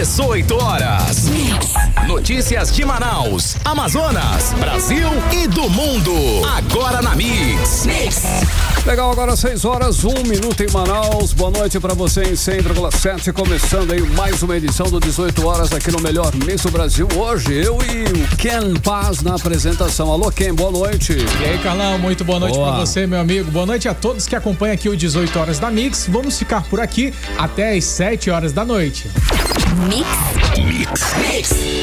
18 horas. Notícias de Manaus, Amazonas, Brasil e do mundo. Agora na Mix. Legal, agora 6 horas, 1 minuto em Manaus. Boa noite pra você em 100,7. Começando aí mais uma edição do 18 horas aqui no Melhor Mix do Brasil. Hoje eu e o Ken Paz na apresentação. Alô, Ken, boa noite. E aí, Carlão, muito boa noite pra você, meu amigo. Boa noite a todos que acompanham aqui o 18 horas da Mix. Vamos ficar por aqui até as 7 horas da noite. Mix.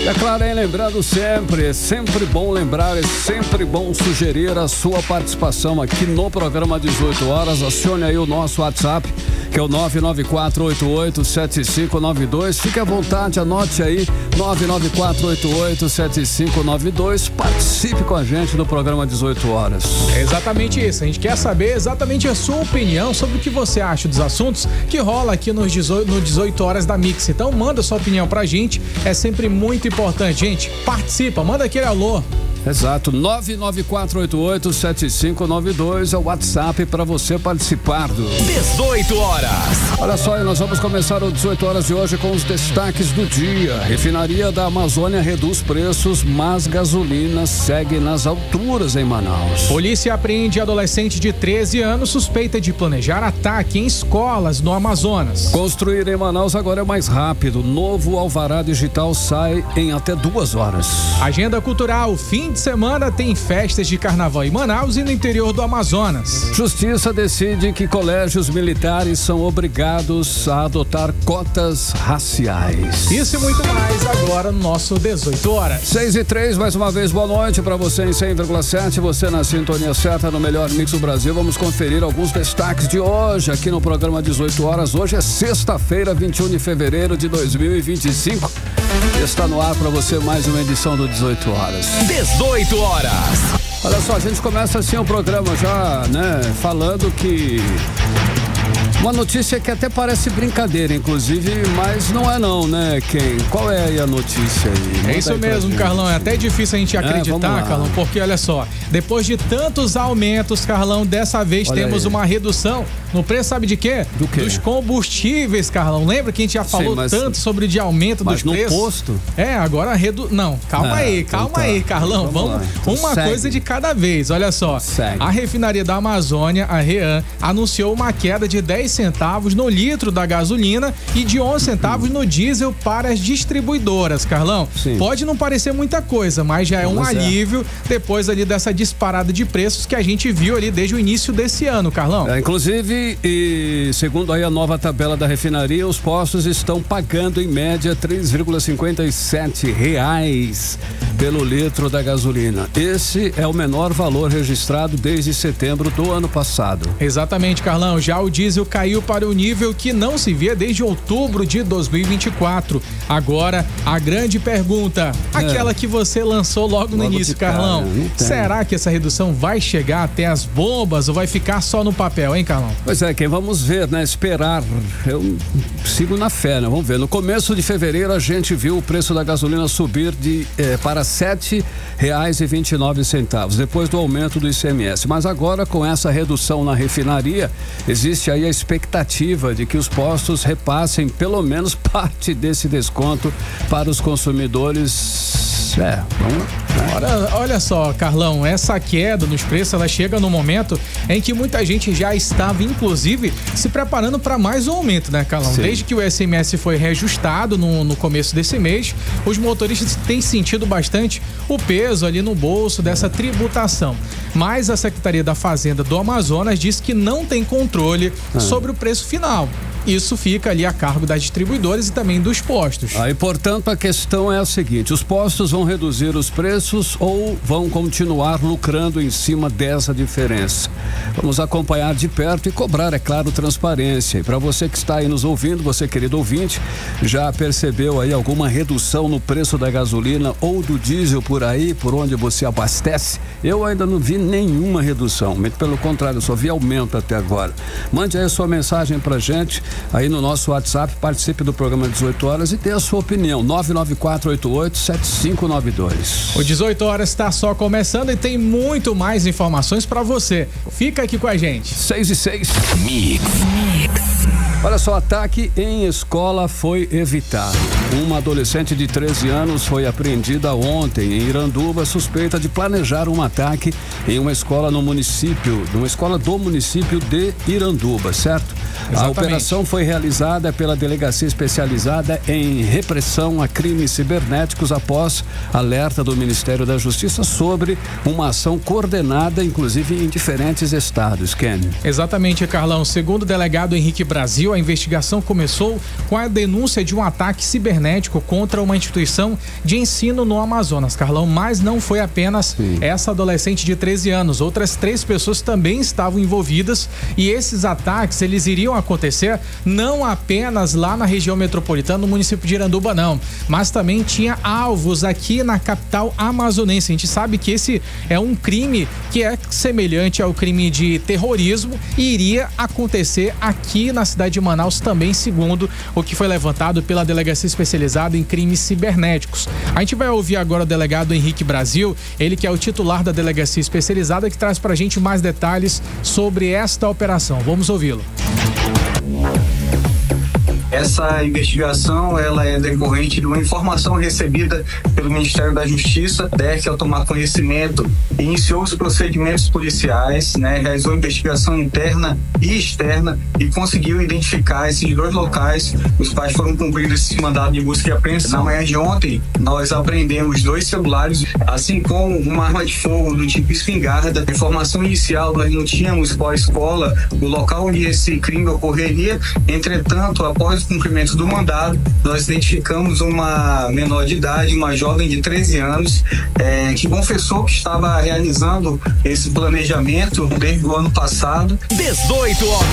É claro, hein? Lembrando sempre, é sempre bom lembrar, é sempre bom sugerir a sua participação aqui no programa 18 horas. Acione aí o nosso WhatsApp, que é o 994887592. Fique à vontade, anote aí, 994887592. Participe com a gente do programa 18 horas. É exatamente isso, a gente quer saber exatamente a sua opinião sobre o que você acha dos assuntos que rola aqui no 18 horas da Mix. Então manda sua opinião pra gente, é sempre muito importante, gente. Participa, manda aquele alô. Exato, 994887592 é o WhatsApp para você participar do 18 horas. Olha só, nós vamos começar o 18 horas de hoje com os destaques do dia. Refinaria da Amazônia reduz preços, mas gasolina segue nas alturas em Manaus. Polícia apreende adolescente de 13 anos suspeita de planejar ataque em escolas no Amazonas. Construir em Manaus agora é mais rápido. Novo alvará digital sai em até 2 horas. Agenda cultural, fim de semana tem festas de carnaval em Manaus e no interior do Amazonas. Justiça decide que colégios militares são obrigados a adotar cotas raciais. Isso e muito mais agora no nosso 18 horas. 6:03, mais uma vez, boa noite para você em 100,7. Você na sintonia certa no Melhor Mix do Brasil. Vamos conferir alguns destaques de hoje aqui no programa 18 horas. Hoje é sexta-feira, 21 de fevereiro de 2025. Está no ar para você mais uma edição do 18 horas. 18 horas. Olha só, a gente começa assim o programa já, né, falando que uma notícia que até parece brincadeira, inclusive, mas não é não, né, Ken? Qual é aí a notícia aí? É isso mesmo, Carlão, é até difícil a gente acreditar, Carlão, porque olha só, depois de tantos aumentos, Carlão, dessa vez olha temos aí uma redução no preço, sabe de quê? Do quê? Dos combustíveis, Carlão. Lembra que a gente já falou tanto sobre de aumento dos preços? No posto? Agora Não, calma aí, Carlão. Vamos uma coisa de cada vez. Olha só, a refinaria da Amazônia, a REAM, anunciou uma queda de 10 centavos no litro da gasolina e de 11 centavos no diesel para as distribuidoras, Carlão. Sim. Pode não parecer muita coisa, mas já é um alívio depois ali dessa disparada de preços que a gente viu ali desde o início desse ano, Carlão. Inclusive, e segundo aí a nova tabela da refinaria, os postos estão pagando em média R$3,57 pelo litro da gasolina. Esse é o menor valor registrado desde setembro do ano passado. Exatamente, Carlão. Já o diesel caiu para o nível que não se via desde outubro de 2024. Agora, a grande pergunta, aquela que você lançou logo no início, Carlão. Será que essa redução vai chegar até as bombas ou vai ficar só no papel, hein, Carlão? Pois é, quem vamos ver, né? Esperar. Eu sigo na fé, né? Vamos ver. No começo de fevereiro a gente viu o preço da gasolina subir para R$7,29 depois do aumento do ICMS. Mas agora, com essa redução na refinaria, existe aí a expectativa de que os postos repassem pelo menos parte desse desconto para os consumidores. Olha só, Carlão, essa queda nos preços, ela chega no momento em que muita gente já estava, inclusive, se preparando para mais um aumento, né, Carlão? Sim. Desde que o ICMS foi reajustado no começo desse mês, os motoristas têm sentido bastante o peso ali no bolso dessa tributação. Mas a Secretaria da Fazenda do Amazonas diz que não tem controle sobre o preço final. Isso fica ali a cargo das distribuidoras e também dos postos. E portanto a questão é a seguinte: os postos vão reduzir os preços ou vão continuar lucrando em cima dessa diferença? Vamos acompanhar de perto e cobrar, é claro, transparência. E para você que está aí nos ouvindo, você querido ouvinte, já percebeu aí alguma redução no preço da gasolina ou do diesel por aí, por onde você abastece? Eu ainda não vi nenhuma redução, muito pelo contrário, eu só vi aumento até agora. Mande aí a sua mensagem pra gente aí no nosso WhatsApp, participe do programa 18 horas e dê a sua opinião. 994887592. O 18 horas está só começando e tem muito mais informações para você. Fica aqui com a gente. 6:06. Mix. Olha só, ataque em escola foi evitado. Uma adolescente de 13 anos foi apreendida ontem em Iranduba, suspeita de planejar um ataque em uma escola do município de Iranduba, certo? Exatamente. A operação foi realizada pela Delegacia Especializada em Repressão a Crimes Cibernéticos após alerta do Ministério da Justiça sobre uma ação coordenada, inclusive em diferentes estados. Ken. Exatamente, Carlão. Segundo o delegado Henrique Brasil, a investigação começou com a denúncia de um ataque cibernético contra uma instituição de ensino no Amazonas, Carlão, mas não foi apenas essa adolescente de 13 anos. Outras 3 pessoas também estavam envolvidas e esses ataques, eles iriam acontecer não apenas lá na região metropolitana, no município de Iranduba, não, mas também tinha alvos aqui na capital amazonense. A gente sabe que esse é um crime que é semelhante ao crime de terrorismo e iria acontecer aqui na cidade de Manaus também, segundo o que foi levantado pela Delegacia Especializada em Crimes Cibernéticos. A gente vai ouvir agora o delegado Henrique Brasil, ele que é o titular da Delegacia Especializada, que traz pra gente mais detalhes sobre esta operação. Vamos ouvi-lo. Essa investigação, ela é decorrente de uma informação recebida pelo Ministério da Justiça. A DERC, ao tomar conhecimento, iniciou os procedimentos policiais, realizou investigação interna e externa e conseguiu identificar esses 2 locais. Os quais foram cumpridos esse mandado de busca e apreensão. Na manhã de ontem, nós apreendemos 2 celulares, assim como uma arma de fogo do tipo espingarda. A informação inicial, nós não tínhamos pós-escola o local onde esse crime ocorreria. Entretanto, após o cumprimento do mandado, nós identificamos uma menor de idade, uma jovem de 13 anos, que confessou que estava realizando esse planejamento desde o ano passado. 18 horas.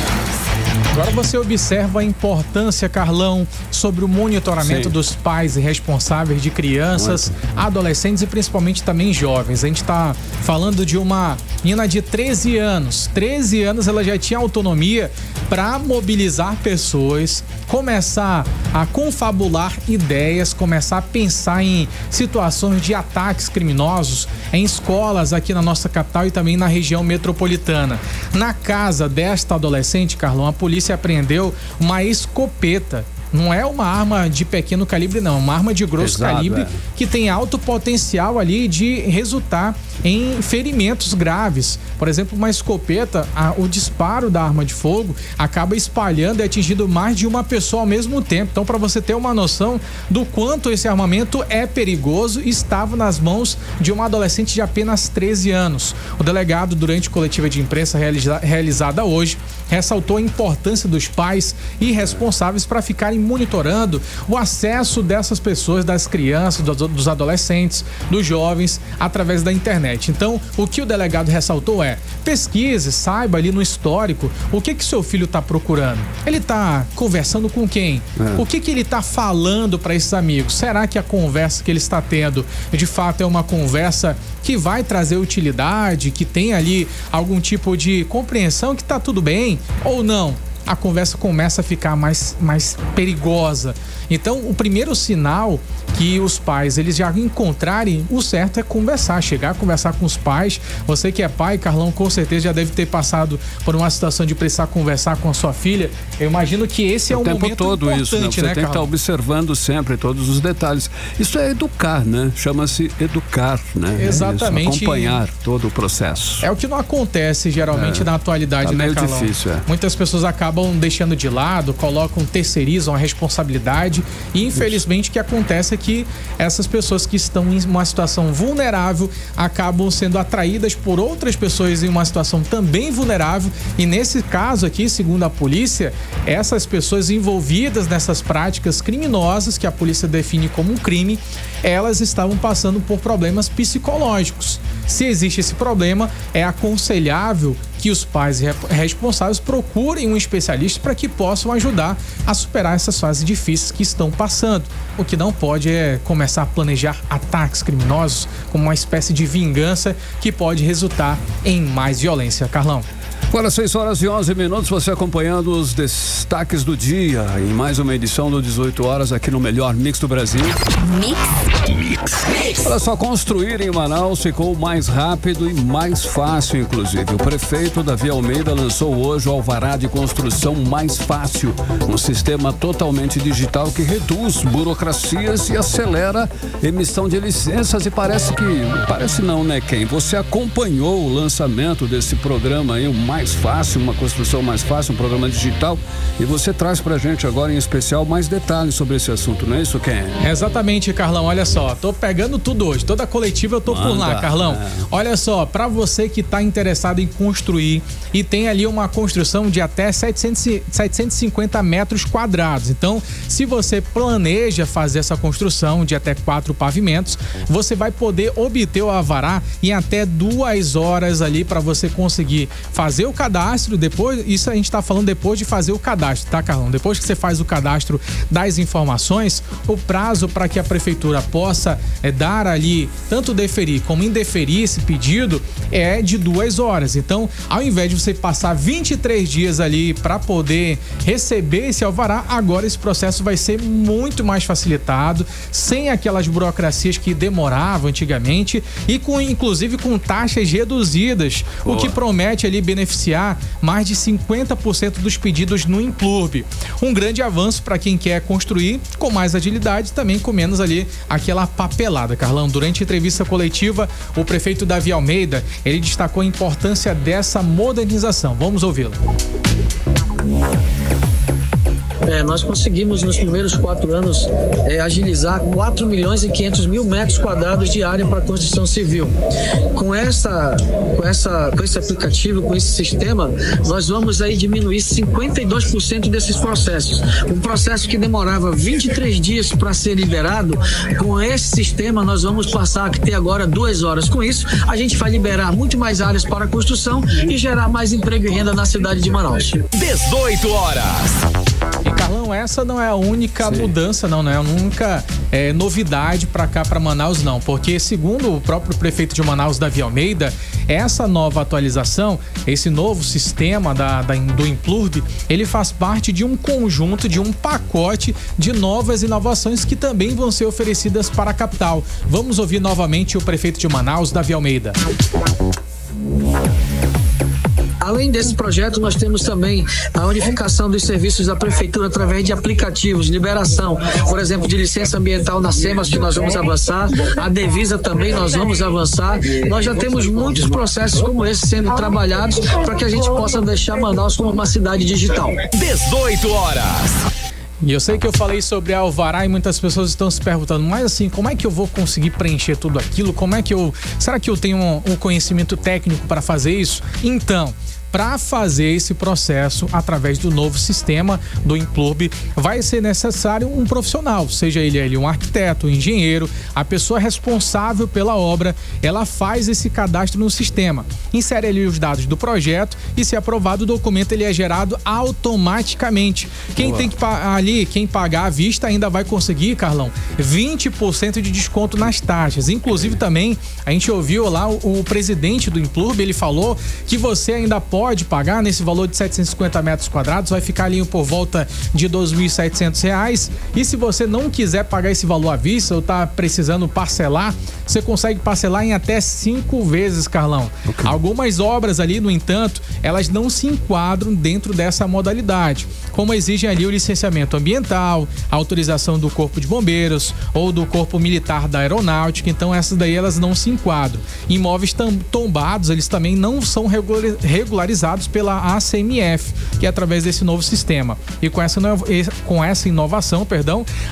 Agora você observa a importância, Carlão, sobre o monitoramento dos pais e responsáveis de crianças, adolescentes e principalmente também jovens. A gente está falando de uma menina de 13 anos. 13 anos ela já tinha autonomia para mobilizar pessoas, começar a confabular ideias, começar a pensar em situações de ataques criminosos em escolas aqui na nossa capital e também na região metropolitana. Na casa desta adolescente, Carlão, a polícia apreendeu uma escopeta. Não é uma arma de pequeno calibre, não. É uma arma de grosso calibre que tem alto potencial ali de resultar em ferimentos graves. Por exemplo, uma escopeta, o disparo da arma de fogo acaba espalhando e atingindo mais de uma pessoa ao mesmo tempo. Então, para você ter uma noção do quanto esse armamento é perigoso, estava nas mãos de uma adolescente de apenas 13 anos. O delegado, durante coletiva de imprensa realizada hoje, ressaltou a importância dos pais e responsáveis para ficarem monitorando o acesso dessas pessoas, das crianças, dos adolescentes, dos jovens, através da internet. Então, o que o delegado ressaltou é: pesquise, saiba ali no histórico o que seu filho está procurando. Ele está conversando com quem? O que ele está falando para esses amigos? Será que a conversa que ele está tendo, de fato, é uma conversa que vai trazer utilidade, que tem ali algum tipo de compreensão que está tudo bem ou não? A conversa começa a ficar mais perigosa. Então, o primeiro sinal que os pais eles já encontrarem o certo é conversar, chegar a conversar com os pais. Você que é pai, Carlão, com certeza já deve ter passado por uma situação de precisar conversar com a sua filha. Eu imagino que esse é um momento todo importante, isso, né? Você tem que estar observando sempre todos os detalhes. Isso é educar, né? Chama-se educar, né? Exatamente. É isso, acompanhar todo o processo. É o que não acontece geralmente na atualidade, tá, né, meio Carlão? Difícil, Muitas pessoas acabam deixando de lado, terceirizam a responsabilidade e infelizmente o que acontece é que essas pessoas que estão em uma situação vulnerável acabam sendo atraídas por outras pessoas em uma situação também vulnerável e nesse caso aqui, segundo a polícia, essas pessoas envolvidas nessas práticas criminosas que a polícia define como um crime, elas estavam passando por problemas psicológicos. Se existe esse problema, é aconselhável que os pais responsáveis procurem um especialista para que possam ajudar a superar essas fases difíceis que estão passando. O que não pode é começar a planejar ataques criminosos como uma espécie de vingança que pode resultar em mais violência. Carlão. Agora 6h11, você acompanhando os destaques do dia em mais uma edição do 18 horas aqui no melhor Mix do Brasil. Mix. Olha só, construir em Manaus ficou mais rápido e mais fácil, inclusive. O prefeito Davi Almeida lançou hoje o alvará de construção mais fácil, um sistema totalmente digital que reduz burocracias e acelera a emissão de licenças. E parece não, né, Ken? Você acompanhou o lançamento desse programa aí, o Mais Fácil, uma construção mais fácil, um programa digital, e você traz pra gente agora em especial mais detalhes sobre esse assunto, não é isso, Ken? Exatamente, Carlão, olha só, tô pegando tudo hoje, toda a coletiva eu tô por lá, Carlão. Olha só, pra você que tá interessado em construir e tem ali uma construção de até 750 metros quadrados, então se você planeja fazer essa construção de até 4 pavimentos, você vai poder obter o alvará em até 2 horas ali para você conseguir fazer o cadastro. Depois, isso a gente tá falando depois de fazer o cadastro, tá, Carlão? Depois que você faz o cadastro das informações, o prazo para que a prefeitura possa dar ali, tanto deferir como indeferir esse pedido é de 2 horas. Então, ao invés de você passar 23 dias ali para poder receber esse alvará, agora esse processo vai ser muito mais facilitado, sem aquelas burocracias que demoravam antigamente e inclusive com taxas reduzidas, o que promete ali beneficiar mais de 50% dos pedidos no Implurb. Um grande avanço para quem quer construir com mais agilidade, também com menos ali aquela papelada, Carlão. Durante a entrevista coletiva, o prefeito Davi Almeida, ele destacou a importância dessa modernização. Vamos ouvi-lo. Nós conseguimos nos primeiros 4 anos agilizar 4.500.000 metros quadrados de área para construção civil. Com esse aplicativo, com esse sistema, nós vamos aí diminuir 52% desses processos. Um processo que demorava 23 dias para ser liberado, com esse sistema nós vamos passar a ter agora 2 horas. Com isso, a gente vai liberar muito mais áreas para a construção e gerar mais emprego e renda na cidade de Manaus. 18 horas. E Carlão, essa não é a única mudança, não é a única novidade para cá, para Manaus, não, porque segundo o próprio prefeito de Manaus, Davi Almeida, essa nova atualização, esse novo sistema do Implurb, ele faz parte de um conjunto, de um pacote de novas inovações que também vão ser oferecidas para a capital. Vamos ouvir novamente o prefeito de Manaus, Davi Almeida. Além desse projeto, nós temos também a unificação dos serviços da prefeitura através de aplicativos, liberação, por exemplo, de licença ambiental na SEMAS, que nós vamos avançar, a Devisa também nós vamos avançar. Nós já temos muitos processos como esse sendo trabalhados para que a gente possa deixar Manaus como uma cidade digital. 18 horas. E eu sei que eu falei sobre alvará e muitas pessoas estão se perguntando, mas assim, como é que eu vou conseguir preencher tudo aquilo? Será que eu tenho um conhecimento técnico para fazer isso? Então, para fazer esse processo através do novo sistema do Implurb, vai ser necessário um profissional, seja ele um arquiteto, um engenheiro, a pessoa responsável pela obra, ela faz esse cadastro no sistema, insere ali os dados do projeto e, se aprovado, o documento ele é gerado automaticamente. Quem tem que quem pagar à vista ainda vai conseguir, Carlão, 20% de desconto nas taxas. Inclusive também, a gente ouviu lá o presidente do Implurb, ele falou que você ainda pode pagar nesse valor de 750 metros quadrados, vai ficar ali por volta de R$2.700. E se você não quiser pagar esse valor à vista ou tá precisando parcelar, você consegue parcelar em até 5 vezes, Carlão. Okay. Algumas obras ali, no entanto, elas não se enquadram dentro dessa modalidade, como exigem ali o licenciamento ambiental, a autorização do Corpo de Bombeiros ou do Corpo Militar da Aeronáutica. Então essas daí elas não se enquadram. Imóveis tombados, eles também não são regularizados pela ACMF, que é através desse novo sistema. E com essa inovação,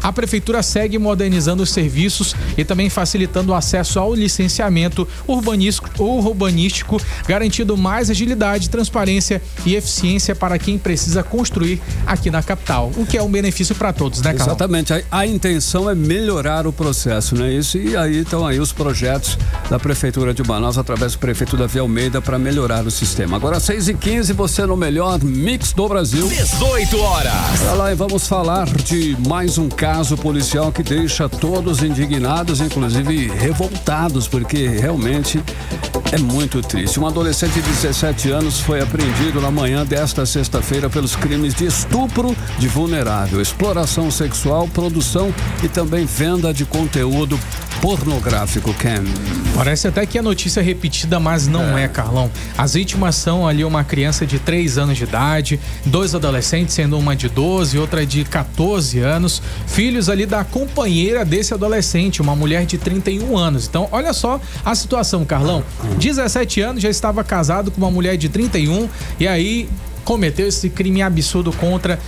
a prefeitura segue modernizando os serviços e também facilitando o acesso ao licenciamento urbanístico, garantindo mais agilidade, transparência e eficiência para quem precisa construir aqui na capital, o que é um benefício para todos, né, Carlão? Exatamente, a intenção é melhorar o processo, não é isso? E aí estão aí os projetos da Prefeitura de Manaus, através do prefeito Davi Almeida, para melhorar o sistema. Agora 6h15, você no melhor Mix do Brasil. 18 horas. Olha lá, e vamos falar de mais um caso policial que deixa todos indignados, inclusive revoltados, porque realmente É muito triste. Um adolescente de 17 anos foi apreendido na manhã desta sexta-feira pelos crimes de estupro de vulnerável, exploração sexual, produção e também venda de conteúdo pornográfico, Ken. Parece até que a notícia é repetida, mas não é, Carlão. As vítimas são ali uma criança de 3 anos de idade, 2 adolescentes, sendo uma de 12 e outra de 14 anos, filhos ali da companheira desse adolescente, uma mulher de 31 anos. Então, olha só a situação, Carlão. 17 anos, já estava casado com uma mulher de 31 e aí cometeu esse crime absurdo contra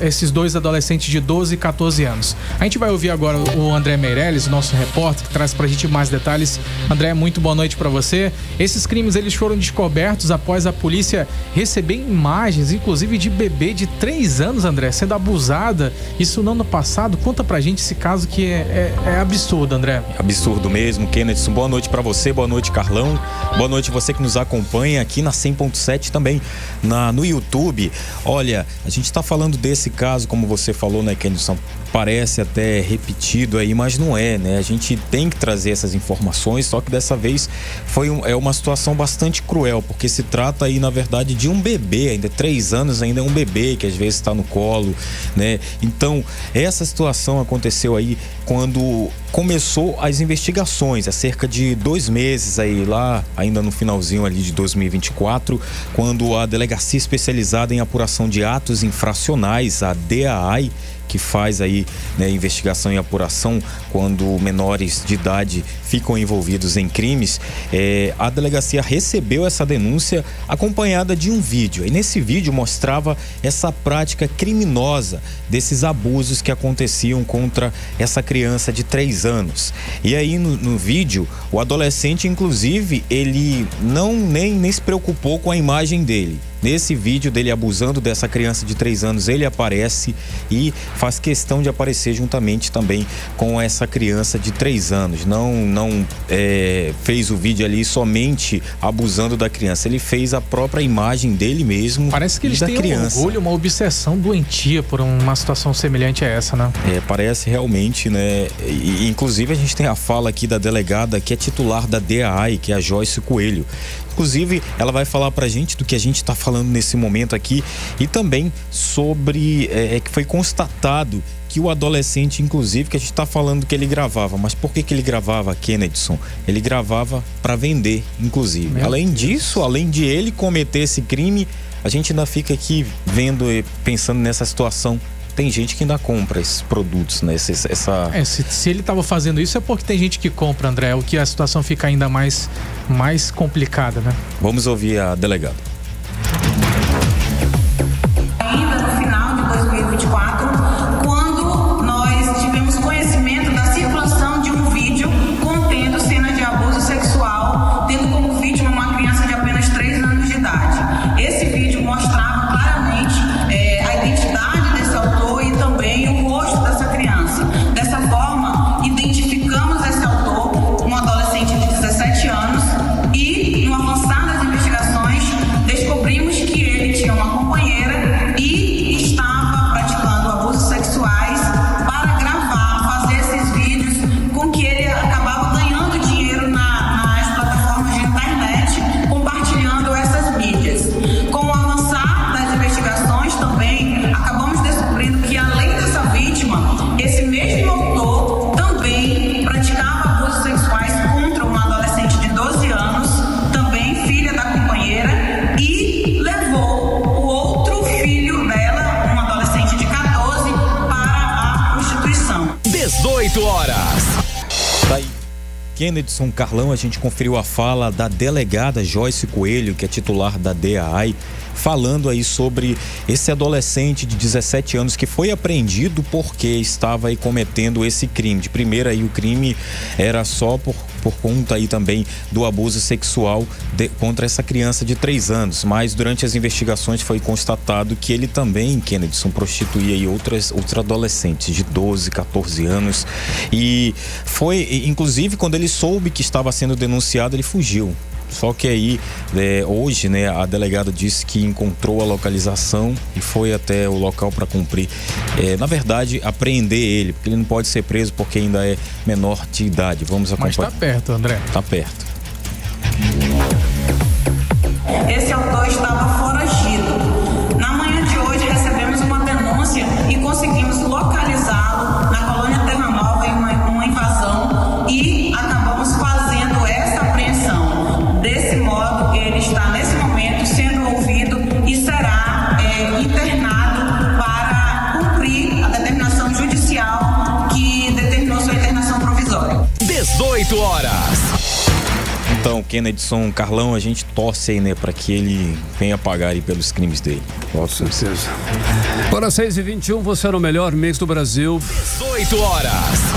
esses 2 adolescentes de 12 e 14 anos. A gente vai ouvir agora o André Meirelles, nosso repórter, que traz pra gente mais detalhes. André, muito boa noite pra você. Esses crimes, eles foram descobertos após a polícia receber imagens, inclusive de bebê de 3 anos, André, sendo abusada. Isso no ano passado. Conta pra gente esse caso que é absurdo, André. Absurdo mesmo, Kennedy. Boa noite pra você, boa noite, Carlão. Boa noite você que nos acompanha aqui na 100.7 também no YouTube. Olha, a gente está falando desse caso, como você falou, né, Kennedy? Parece até repetido aí, mas não é, né? A gente tem que trazer essas informações, só que dessa vez é uma situação bastante cruel, porque se trata aí, na verdade, de um bebê, ainda 3 anos, ainda é um bebê que às vezes está no colo, né? Então, essa situação aconteceu aí quando começou as investigações, há cerca de 2 meses aí, lá ainda no finalzinho ali de 2024, quando a Delegacia Especializada em Apuração de Atos Infracionais, a DAI, que faz aí, né, investigação e apuração quando menores de idade ficam envolvidos em crimes, a delegacia recebeu essa denúncia acompanhada de um vídeo. E nesse vídeo mostrava essa prática criminosa desses abusos que aconteciam contra essa criança de 3 anos. E aí no vídeo, o adolescente, inclusive, ele nem se preocupou com a imagem dele. Nesse vídeo dele abusando dessa criança de 3 anos, ele aparece e faz questão de aparecer juntamente também com essa criança de 3 anos. Não fez o vídeo ali somente abusando da criança, ele fez a própria imagem dele mesmo. Parece que eles têm um orgulho, uma obsessão doentia por uma situação semelhante a essa, né? Parece realmente, né? E, inclusive a gente tem a fala aqui da delegada que é titular da DAI, que é a Joyce Coelho. Inclusive, ela vai falar pra gente do que a gente está falando nesse momento aqui e também sobre que foi constatado que o adolescente, inclusive, que a gente está falando que ele gravava, mas por que ele gravava, Kennedson? Ele gravava para vender, inclusive. Além disso, além de ele cometer esse crime, a gente ainda fica aqui vendo e pensando nessa situação. Tem gente que ainda compra esses produtos, né? Se ele estava fazendo isso é porque tem gente que compra, André, o que a situação fica ainda mais complicada, né? Vamos ouvir a delegada. Ainda no final de 2024, quando nós tivemos conhecimento da circulação de um vídeo contendo cena de abuso sexual, tendo como vítima uma criança de apenas 3 anos de idade. Esse vídeo mostrava claramente a identidade desse autor e também o rosto dessa criança. Dessa forma, identificamos esse autor, um adolescente de 17 anos, e no avançar das investigações descobrimos que ele tinha uma companheira e estava praticando abusos sexuais para gravar, fazer esses vídeos, com que ele acabava ganhando dinheiro nas plataformas de internet, compartilhando essas mídias. Com o avançar das investigações também acabamos descobrindo que, além dessa vítima, esse mesmo autor também praticava abusos sexuais contra uma adolescente de 12 anos, também filha da companheira, e levou o outro filho dela, um adolescente de 14, para a prostituição. 18 horas. Tá aí, Kennedson, Carlão, a gente conferiu a fala da delegada Joyce Coelho, que é titular da DAI, falando aí sobre esse adolescente de 17 anos que foi apreendido porque estava aí cometendo esse crime. De primeira aí o crime era só por conta aí também do abuso sexual contra essa criança de 3 anos, mas durante as investigações foi constatado que ele também, Kennedson, prostituía aí outros adolescentes de 12, 14 anos, e foi, inclusive, quando ele soube que estava sendo denunciado, ele fugiu. Só que aí, hoje, né, a delegada disse que encontrou a localização e foi até o local para cumprir, na verdade, apreender ele, porque ele não pode ser preso porque ainda é menor de idade. Vamos acompanhar. Mas tá perto, André. Tá perto. Esse autor estava foragido. Na manhã de hoje recebemos uma denúncia e conseguimos localizá-lo na colônia Terra Nova em uma invasão e acabamos fazendo essa apreensão. Desse modo, ele está nesse momento sendo ouvido e será internado para cumprir a determinação judicial que determinou sua internação provisória. 18 horas. Então, Kennedson, Carlão, a gente torce aí, né, para que ele venha pagar aí pelos crimes dele. Com certeza. Agora 6h21, você é no melhor mix do Brasil. 18 horas.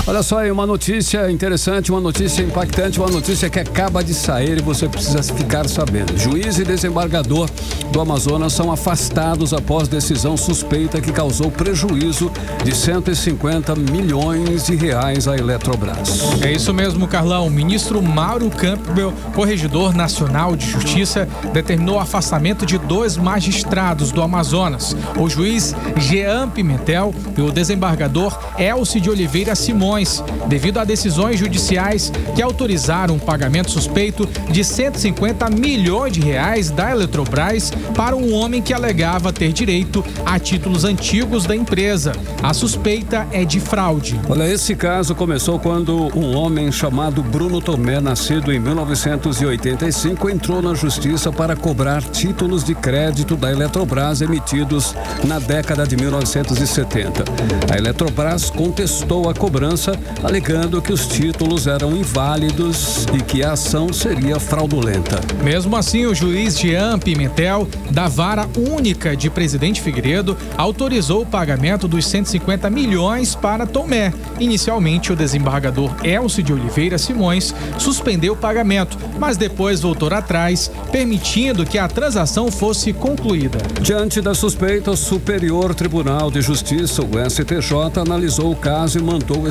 Olha só aí, uma notícia interessante, uma notícia impactante, uma notícia que acaba de sair e você precisa ficar sabendo. Juiz e desembargador do Amazonas são afastados após decisão suspeita que causou prejuízo de 150 milhões de reais à Eletrobras. É isso mesmo, Carlão. O ministro Mauro Campbell, corregedor nacional de justiça, determinou o afastamento de 2 magistrados do Amazonas, o juiz Jean Pimentel e o desembargador Elcio de Oliveira Simões, devido a decisões judiciais que autorizaram o pagamento suspeito de 150 milhões de reais da Eletrobras para um homem que alegava ter direito a títulos antigos da empresa. A suspeita é de fraude. Olha, esse caso começou quando um homem chamado Bruno Tomé, nascido em 1985, entrou na justiça para cobrar títulos de crédito da Eletrobras emitidos na década de 1970. A Eletrobras contestou a cobrança, alegando que os títulos eram inválidos e que a ação seria fraudulenta. Mesmo assim, o juiz Jean Pimentel, da Vara Única de Presidente Figueiredo, autorizou o pagamento dos 150 milhões para Tomé. Inicialmente, o desembargador Elcio de Oliveira Simões suspendeu o pagamento, mas depois voltou atrás, permitindo que a transação fosse concluída. Diante da suspeita, o Superior Tribunal de Justiça, o STJ, analisou o caso e mandou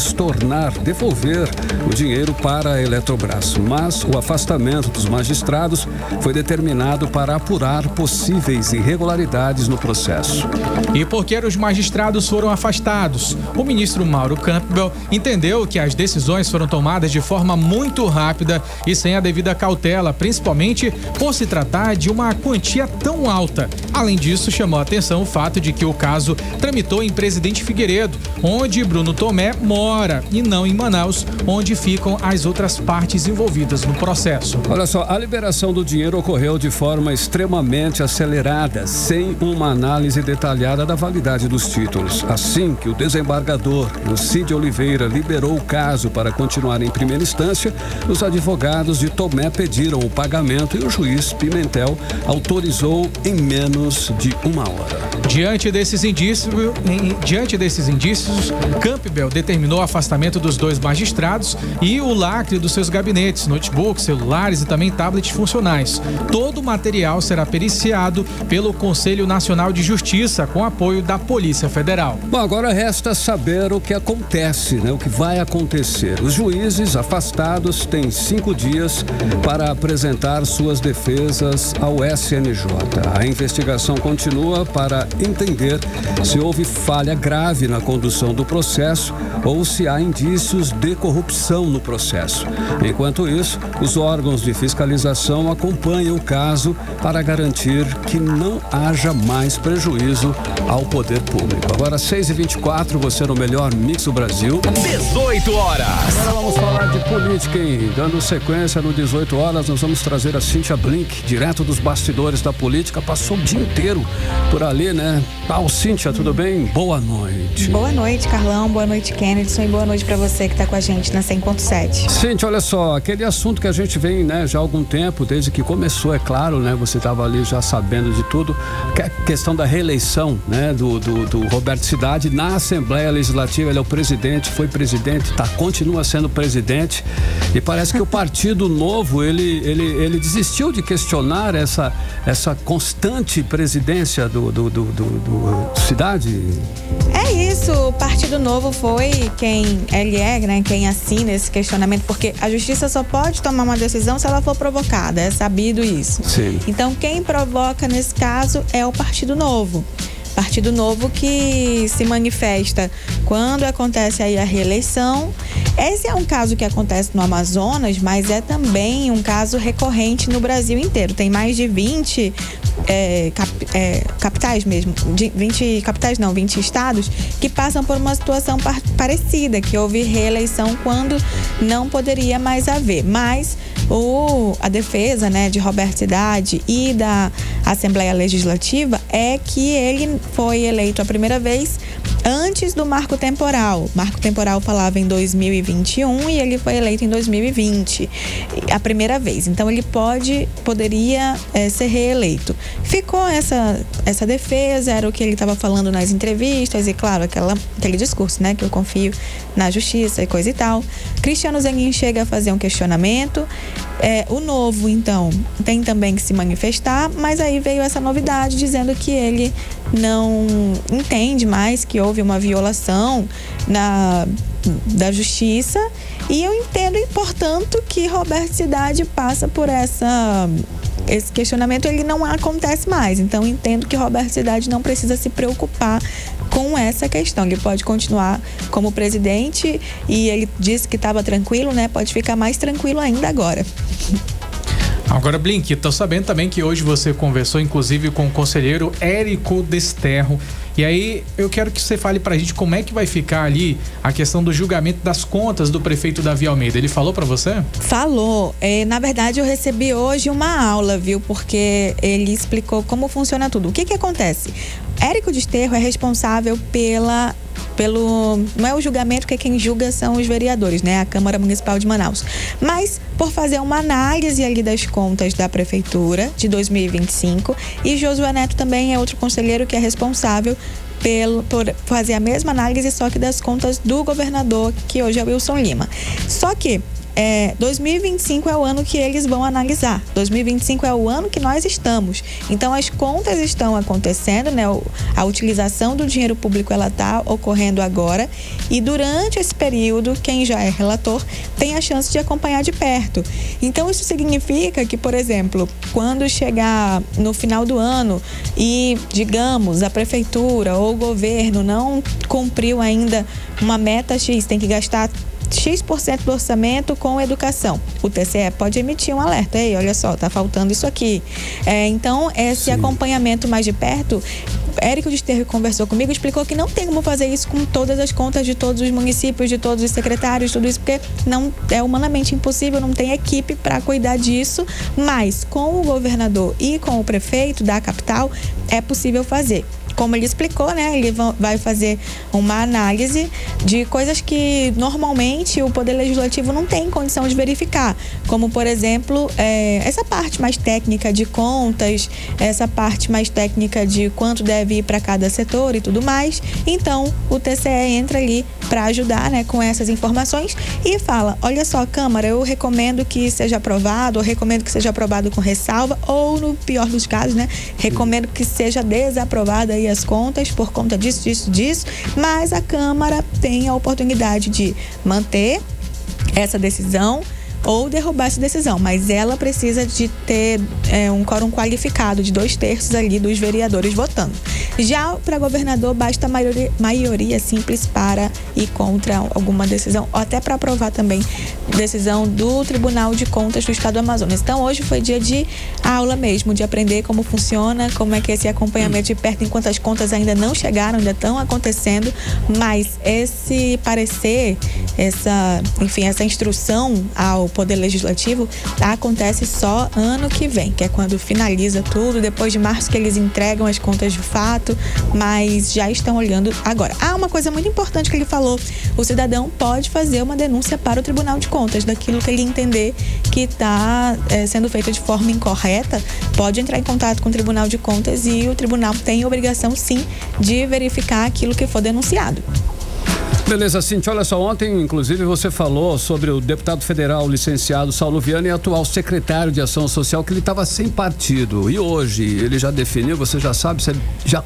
devolver o dinheiro para a Eletrobras. Mas o afastamento dos magistrados foi determinado para apurar possíveis irregularidades no processo. E por que os magistrados foram afastados? O ministro Mauro Campbell entendeu que as decisões foram tomadas de forma muito rápida e sem a devida cautela, principalmente por se tratar de uma quantia tão alta. Além disso, chamou a atenção o fato de que o caso tramitou em Presidente Figueiredo, onde Bruno Tomé mora, e não em Manaus, onde ficam as outras partes envolvidas no processo. Olha só, a liberação do dinheiro ocorreu de forma extremamente acelerada, sem uma análise detalhada da validade dos títulos. Assim que o desembargador Cid Oliveira liberou o caso para continuar em primeira instância, os advogados de Tomé pediram o pagamento e o juiz Pimentel autorizou em menos de 1 hora. Diante desses indícios, Campbell determinou o afastamento dos 2 magistrados e o lacre dos seus gabinetes, notebooks, celulares e também tablets funcionais. Todo o material será periciado pelo Conselho Nacional de Justiça, com apoio da Polícia Federal. Bom, agora resta saber o que acontece, o que vai acontecer. Os juízes afastados têm 5 dias para apresentar suas defesas ao SNJ. A investigação continua para entender se houve falha grave na condução do processo ou se há indícios de corrupção no processo. Enquanto isso, os órgãos de fiscalização acompanham o caso para garantir que não haja mais prejuízo ao poder público. Agora 6h24, você no melhor mix do Brasil. 18 horas. Agora vamos falar de política, hein? Dando sequência no 18 horas, nós vamos trazer a Cíntia Blink, direto dos bastidores da política. Passou o dia inteiro por ali, né? Cíntia, tudo bem? Boa noite. Boa noite, Carlão. Boa noite, Kennedson. E boa noite pra você que tá com a gente na 100.7. Cíntia, olha só, aquele assunto que a gente vem, já há algum tempo, desde que começou, é claro, você estava ali já sabendo de tudo, que é a questão da reeleição, do Roberto Cidade na Assembleia Legislativa. Ele é o presidente, foi presidente, continua sendo presidente, e parece que o Partido Novo, ele desistiu de questionar essa constante presidência do Cidade. É isso, o Partido Novo foi quem assina esse questionamento, porque a justiça só pode tomar uma decisão se ela for provocada, é sabido isso. Sim. Então quem provoca nesse caso é o Partido Novo. Partido Novo que se manifesta quando acontece aí a reeleição. Esse é um caso que acontece no Amazonas, mas é também um caso recorrente no Brasil inteiro. Tem mais de 20 capitais mesmo, 20 estados que passam por uma situação parecida, que houve reeleição quando não poderia mais haver. Mas a defesa, né, de Roberto Cidade e da Assembleia Legislativa é que ele foi eleito a primeira vez antes do marco temporal. O marco temporal falava em 2021 e ele foi eleito em 2020, a primeira vez. Então ele poderia ser reeleito. Ficou essa defesa, era o que ele estava falando nas entrevistas e, claro, aquele discurso, né, que eu confio na justiça e coisa e tal. Cristiano Zanin chega a fazer um questionamento. O Novo, então, tem também que se manifestar, mas aí veio essa novidade dizendo que ele não entende mais que houve uma violação da justiça, e eu entendo, e portanto, que Roberto Cidade passa por esse questionamento, ele não acontece mais. Então entendo que Roberto Cidade não precisa se preocupar com essa questão. Ele pode continuar como presidente e ele disse que estava tranquilo, né? Pode ficar mais tranquilo ainda agora. Agora, Blink, tô sabendo também que hoje você conversou, inclusive, com o conselheiro Érico Desterro. E aí, eu quero que você fale pra gente como é que vai ficar ali a questão do julgamento das contas do prefeito Davi Almeida. Ele falou pra você? Falou. Na verdade, eu recebi hoje uma aula, viu? Porque ele explicou como funciona tudo. O que acontece? Érico Desterro é responsável não é o julgamento, porque quem julga são os vereadores, né? A Câmara Municipal de Manaus. Mas por fazer uma análise ali das contas da prefeitura de 2025, e Josué Neto também é outro conselheiro que é responsável por fazer a mesma análise, só que das contas do governador, que hoje é Wilson Lima. Só que 2025 é o ano que eles vão analisar. 2025 é o ano que nós estamos. Então as contas estão acontecendo, né? A utilização do dinheiro público, ela está ocorrendo agora, e durante esse período quem já é relator tem a chance de acompanhar de perto. Então isso significa que, por exemplo, quando chegar no final do ano e, digamos, a prefeitura ou o governo não cumpriu ainda uma meta X, tem que gastar X% do orçamento com educação, o TCE pode emitir um alerta: ei, olha só, tá faltando isso aqui. Então, esse acompanhamento mais de perto, Érico Desterro conversou comigo, explicou que não tem como fazer isso com todas as contas de todos os municípios, de todos os secretários, tudo isso, porque não é humanamente impossível, não tem equipe para cuidar disso, mas com o governador e com o prefeito da capital é possível fazer. Como ele explicou, né? Ele vai fazer uma análise de coisas que normalmente o Poder Legislativo não tem condição de verificar, como, por exemplo, essa parte mais técnica de contas, essa parte mais técnica de quanto deve ir para cada setor e tudo mais. Então, o TCE entra ali para ajudar, né, com essas informações e fala: olha só, Câmara, eu recomendo que seja aprovado, ou recomendo que seja aprovado com ressalva, ou, no pior dos casos, né, recomendo que seja desaprovado aí as contas por conta disso, mas a Câmara tem a oportunidade de manter essa decisão ou derrubar essa decisão, mas ela precisa de ter um quórum qualificado de 2/3 ali dos vereadores votando. Já para governador basta maioria simples para ir contra alguma decisão, ou até para aprovar também decisão do Tribunal de Contas do Estado do Amazonas. Então hoje foi dia de aula mesmo, de aprender como funciona, como é que é esse acompanhamento de perto, enquanto as contas ainda não chegaram, ainda estão acontecendo, mas esse parecer, essa instrução ao Poder Legislativo acontece só ano que vem, que é quando finaliza tudo, depois de março que eles entregam as contas de fato, mas já estão olhando agora. Uma coisa muito importante que ele falou: o cidadão pode fazer uma denúncia para o Tribunal de Contas daquilo que ele entender que está sendo feito de forma incorreta, pode entrar em contato com o Tribunal de Contas e o tribunal tem a obrigação, sim, de verificar aquilo que for denunciado. Beleza, Cintia, olha só, ontem inclusive você falou sobre o deputado federal licenciado Saulo Viana e atual secretário de Ação Social, que ele estava sem partido, e hoje ele já definiu, você já sabe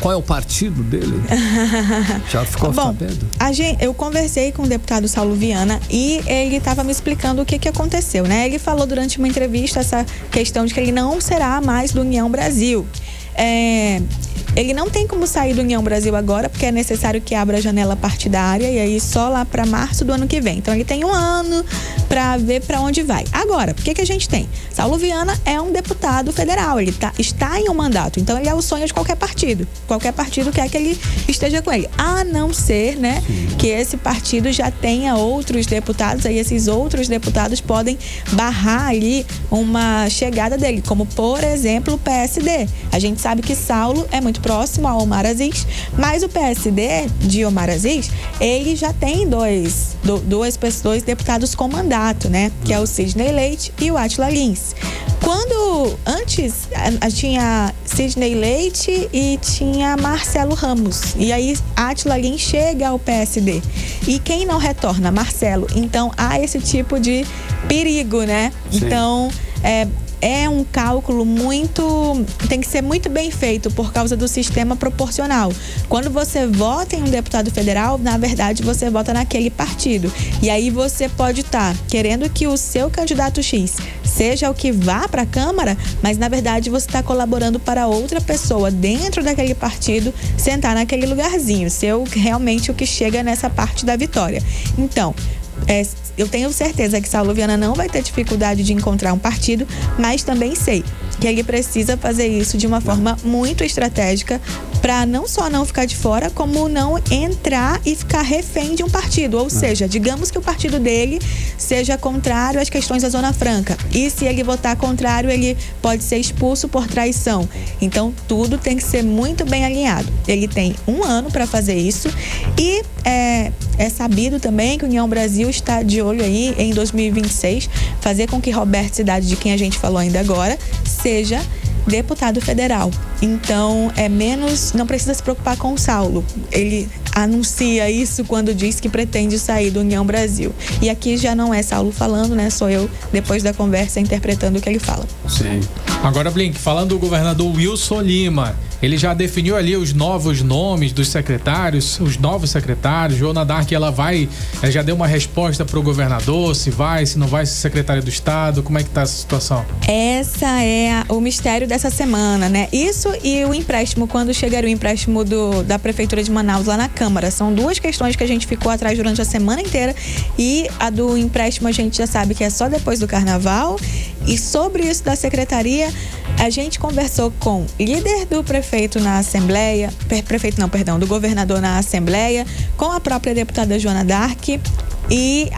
qual é o partido dele? Já ficou sabendo? Eu conversei com o deputado Saulo Viana e ele estava me explicando o que aconteceu, né? Ele falou durante uma entrevista essa questão de que ele não será mais do União Brasil. ele não tem como sair do União Brasil agora, porque é necessário que abra a janela partidária, e aí só lá para março do ano que vem. Então ele tem um ano para ver para onde vai. Agora, o que a gente tem? Saulo Viana é um deputado federal, ele está em um mandato, então ele é o sonho de qualquer partido. Qualquer partido quer que ele esteja com ele, a não ser, né, que esse partido já tenha outros deputados, aí esses outros deputados podem barrar ali uma chegada dele, como por exemplo o PSD. A gente sabe que Saulo é muito próximo ao Omar Aziz, mas o PSD de Omar Aziz, ele já tem dois deputados com mandato, né, que é o Sidney Leite e o Átila Lins. Quando antes tinha Sidney Leite e tinha Marcelo Ramos, e aí Átila Lins chega ao PSD, e quem não retorna? Marcelo. Então há esse tipo de perigo, né? Sim. Então é um cálculo tem que ser muito bem feito por causa do sistema proporcional. Quando você vota em um deputado federal, na verdade você vota naquele partido. E aí você pode estar querendo que o seu candidato X seja o que vá para a Câmara, mas na verdade você está colaborando para outra pessoa dentro daquele partido sentar naquele lugarzinho, ser realmente o que chega nessa parte da vitória. Então, eu tenho certeza que Saulo Viana não vai ter dificuldade de encontrar um partido, mas também sei que ele precisa fazer isso de uma forma muito estratégica para não só não ficar de fora, como não entrar e ficar refém de um partido. Ou seja, digamos que o partido dele seja contrário às questões da Zona Franca. E se ele votar contrário, ele pode ser expulso por traição. Então, tudo tem que ser muito bem alinhado. Ele tem um ano para fazer isso e é sabido também que a União Brasil está de olho aí em 2026, fazer com que Roberto Cidade, de quem a gente falou ainda agora, seja deputado federal. Então, não precisa se preocupar com o Saulo. Ele anuncia isso quando diz que pretende sair do União Brasil. E aqui já não é Saulo falando, né? Sou eu, depois da conversa, interpretando o que ele fala. Sim. Agora, Blink, falando do governador Wilson Lima, ele já definiu ali os novos nomes dos secretários, os novos secretários. Joana Dark, ela já deu uma resposta para o governador, se vai, se não vai, se secretário do Estado, como é que tá essa situação? Essa é o mistério dessa semana, né? Isso e o empréstimo, quando chegaria o empréstimo da Prefeitura de Manaus lá na Câmara. São duas questões que a gente ficou atrás durante a semana inteira, e a do empréstimo a gente já sabe que é só depois do Carnaval. E sobre isso da secretaria, a gente conversou com o líder do prefeito na Assembleia, do governador na Assembleia, com a própria deputada Joana Dark, e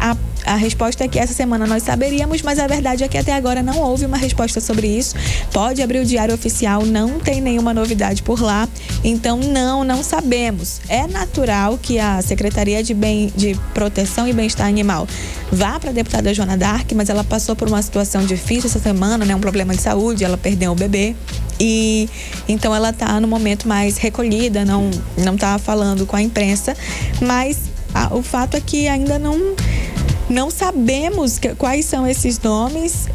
a resposta é que essa semana nós saberíamos, mas a verdade é que até agora não houve uma resposta sobre isso. Pode abrir o Diário Oficial, não tem nenhuma novidade por lá, então não sabemos. É natural que a Secretaria de Proteção e Bem-Estar Animal vá para a deputada Joana Dark, mas ela passou por uma situação difícil essa semana, né? Um problema de saúde, ela perdeu o bebê, e então ela está no momento mais recolhida, não está falando com a imprensa, mas o fato é que ainda não sabemos quais são esses nomes.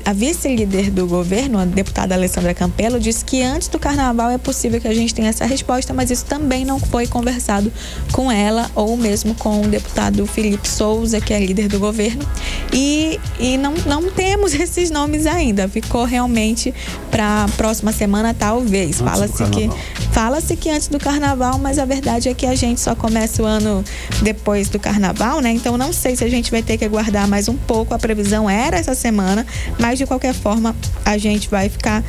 A vice-líder do governo, a deputada Alessandra Campelo, disse que antes do Carnaval é possível que a gente tenha essa resposta, mas isso também não foi conversado com ela ou mesmo com o deputado Felipe Souza, que é líder do governo, e não temos esses nomes ainda. Ficou realmente para a próxima semana, talvez. Fala-se que antes do Carnaval, mas a verdade é que a gente só começa o ano depois do Carnaval, né? Então não sei se a gente vai ter que aguardar mais um pouco. A previsão era essa semana, mas de qualquer forma a gente vai ficar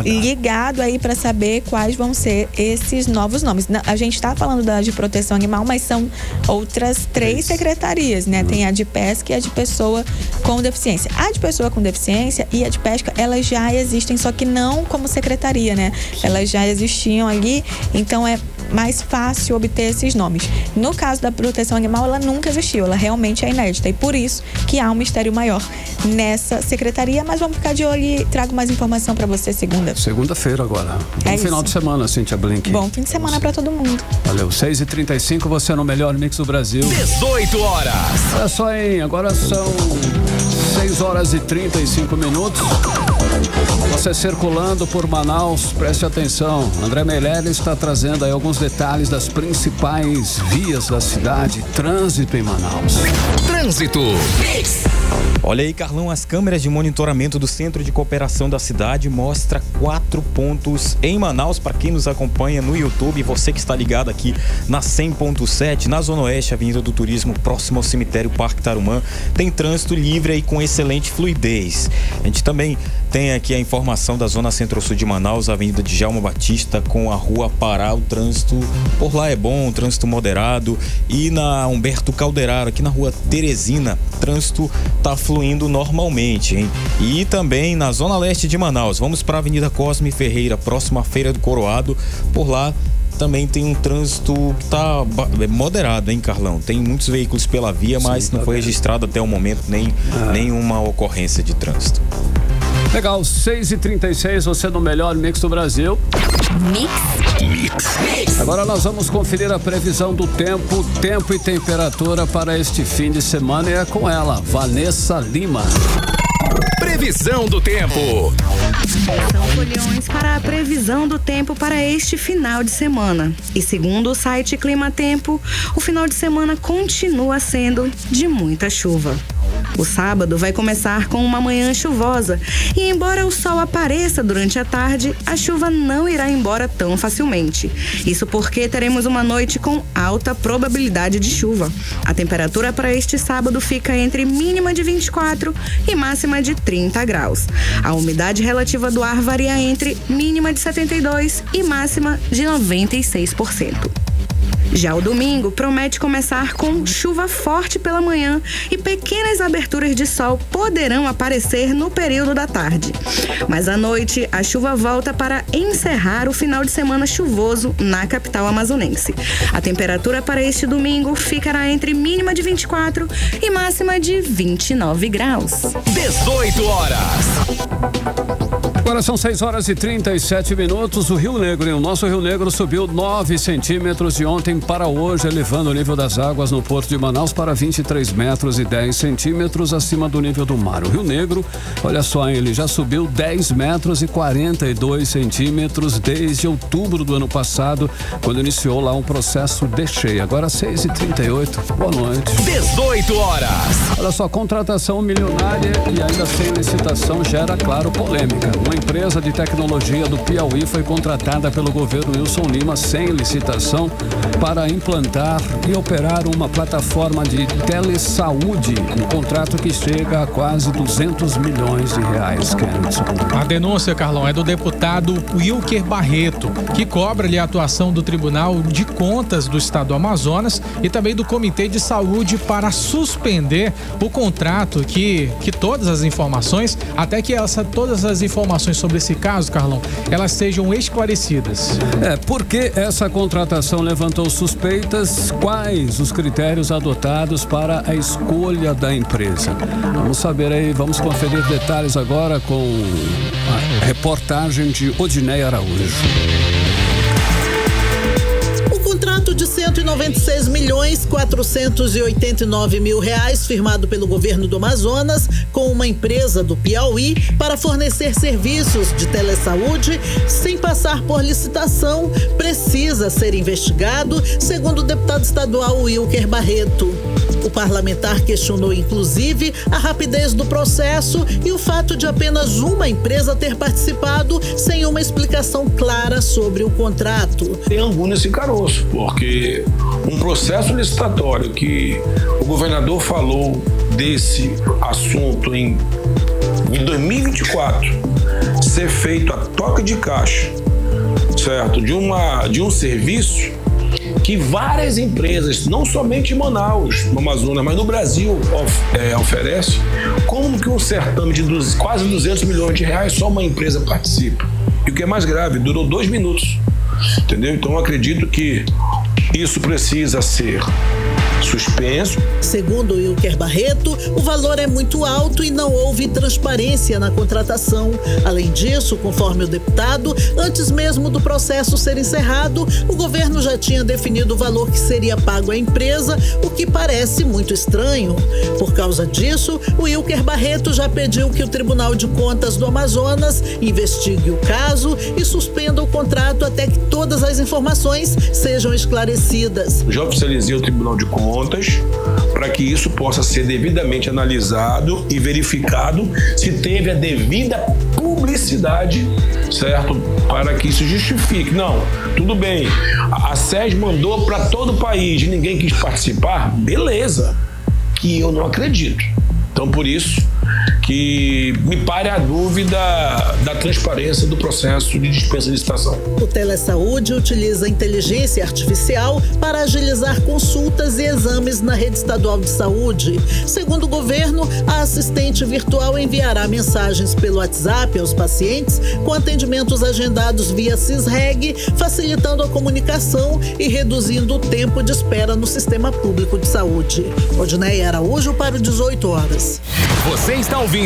ligado aí para saber quais vão ser esses novos nomes. A gente está falando da de proteção animal, mas são outras 3 secretarias, né? Tem a de pesca e a de pessoa com deficiência. A de pessoa com deficiência e a de pesca, elas já existem, só que não como secretaria, né? Elas já existiam ali, então é mais fácil obter esses nomes. No caso da proteção animal, ela nunca existiu, ela realmente é inédita, e por isso que há um mistério maior nessa secretaria, mas vamos ficar de olho e trago mais informação para você segunda-feira agora. Bom final de semana, Cíntia Blink. Bom fim de semana para todo mundo. Valeu, 6h35, você no melhor mix do Brasil. 18 horas. Olha só, hein, agora são 6h35. Você circulando por Manaus, preste atenção. André Meirelles está trazendo aí alguns detalhes das principais vias da cidade. Trânsito em Manaus. Trânsito. Olha aí, Carlão, as câmeras de monitoramento do Centro de Cooperação da cidade mostra 4 pontos em Manaus. Para quem nos acompanha no YouTube, você que está ligado aqui na 100.7, na Zona Oeste, Avenida do Turismo, próximo ao cemitério Parque Tarumã, tem trânsito livre e com excelente fluidez. A gente também tem aqui a informação da Zona Centro-Sul de Manaus, Avenida de Djalma Batista com a Rua Pará. O trânsito por lá é bom, trânsito moderado. E na Humberto Calderaro, aqui na Rua Teresina, trânsito tá fluindo normalmente, hein? E também na Zona Leste de Manaus, vamos para a Avenida Cosme Ferreira, próximo à Feira do Coroado. Por lá também tem um trânsito que tá moderado, hein, Carlão? Tem muitos veículos pela via, mas sim, não foi registrado até o momento nenhuma ocorrência de trânsito. Legal, 6h36, você no melhor mix do Brasil. Mix. Agora nós vamos conferir a previsão do tempo e temperatura para este fim de semana, e é com ela, Vanessa Lima. Previsão do tempo. São folhões para a previsão do tempo para este final de semana. E segundo o site Clima Tempo, o final de semana continua sendo de muita chuva. O sábado vai começar com uma manhã chuvosa e, embora o sol apareça durante a tarde, a chuva não irá embora tão facilmente. Isso porque teremos uma noite com alta probabilidade de chuva. A temperatura para este sábado fica entre mínima de 24 e máxima de 30 graus. A umidade relativa do ar varia entre mínima de 72 e máxima de 96%. Já o domingo promete começar com chuva forte pela manhã e pequenas aberturas de sol poderão aparecer no período da tarde. Mas à noite, a chuva volta para encerrar o final de semana chuvoso na capital amazonense. A temperatura para este domingo ficará entre mínima de 24 e máxima de 29 graus. 18 horas. Agora são 6h37. O Rio Negro, o nosso Rio Negro, subiu 9 centímetros de ontem para hoje, elevando o nível das águas no Porto de Manaus para 23 metros e 10 centímetros acima do nível do mar. O Rio Negro, olha só, ele já subiu 10 metros e 42 centímetros desde outubro do ano passado, quando iniciou lá um processo de cheia. Agora 6h38. Boa noite. 18 horas. Olha só, contratação milionária e ainda sem licitação gera, claro, polêmica. Uma empresa de tecnologia do Piauí foi contratada pelo governo Wilson Lima sem licitação para implantar e operar uma plataforma de telesaúde, um contrato que chega a quase 200 milhões de reais. A denúncia, Carlão, é do deputado Wilker Barreto, que cobra-lhe a atuação do Tribunal de Contas do Estado do Amazonas e também do Comitê de Saúde para suspender o contrato que todas as informações, até que todas as informações sobre esse caso, Carlão, elas sejam esclarecidas. Por que essa contratação levantou suspeitas? Quais os critérios adotados para a escolha da empresa? Vamos saber aí, vamos conferir detalhes agora com a reportagem de Odineia Araújo. Contrato de 196.489 mil reais firmado pelo governo do Amazonas com uma empresa do Piauí para fornecer serviços de telesaúde sem passar por licitação precisa ser investigado, segundo o deputado estadual Wilker Barreto. O parlamentar questionou, inclusive, a rapidez do processo e o fato de apenas uma empresa ter participado sem uma explicação clara sobre o contrato. Tem angu nesse caroço, porque um processo licitatório que o governador falou desse assunto em 2024 ser feito a toque de caixa, certo? De um serviço que várias empresas, não somente em Manaus, no Amazonas, mas no Brasil, oferece. Como que um certame de quase 200 milhões de reais só uma empresa participa? E o que é mais grave, durou 2 minutos, entendeu? Então eu acredito que isso precisa ser suspenso suspenso. Segundo Wilker Barreto, o valor é muito alto e não houve transparência na contratação. Além disso, conforme o deputado, antes mesmo do processo ser encerrado, o governo já tinha definido o valor que seria pago à empresa, o que parece muito estranho. Por causa disso, o Wilker Barreto já pediu que o Tribunal de Contas do Amazonas investigue o caso e suspenda o contrato até que todas as informações sejam esclarecidas. Já oficializei o Tribunal de Contas para que isso possa ser devidamente analisado e verificado se teve a devida publicidade, certo? Para que isso justifique. Não, tudo bem, a SES mandou para todo o país e ninguém quis participar, beleza, que eu não acredito. Então, por isso que me pare a dúvida da transparência do processo de dispensa de licitação. O Telesaúde utiliza inteligência artificial para agilizar consultas e exames na rede estadual de saúde. Segundo o governo, a assistente virtual enviará mensagens pelo WhatsApp aos pacientes com atendimentos agendados via CISREG, facilitando a comunicação e reduzindo o tempo de espera no sistema público de saúde. Odneia Araújo para o 18 horas. Você está ouvindo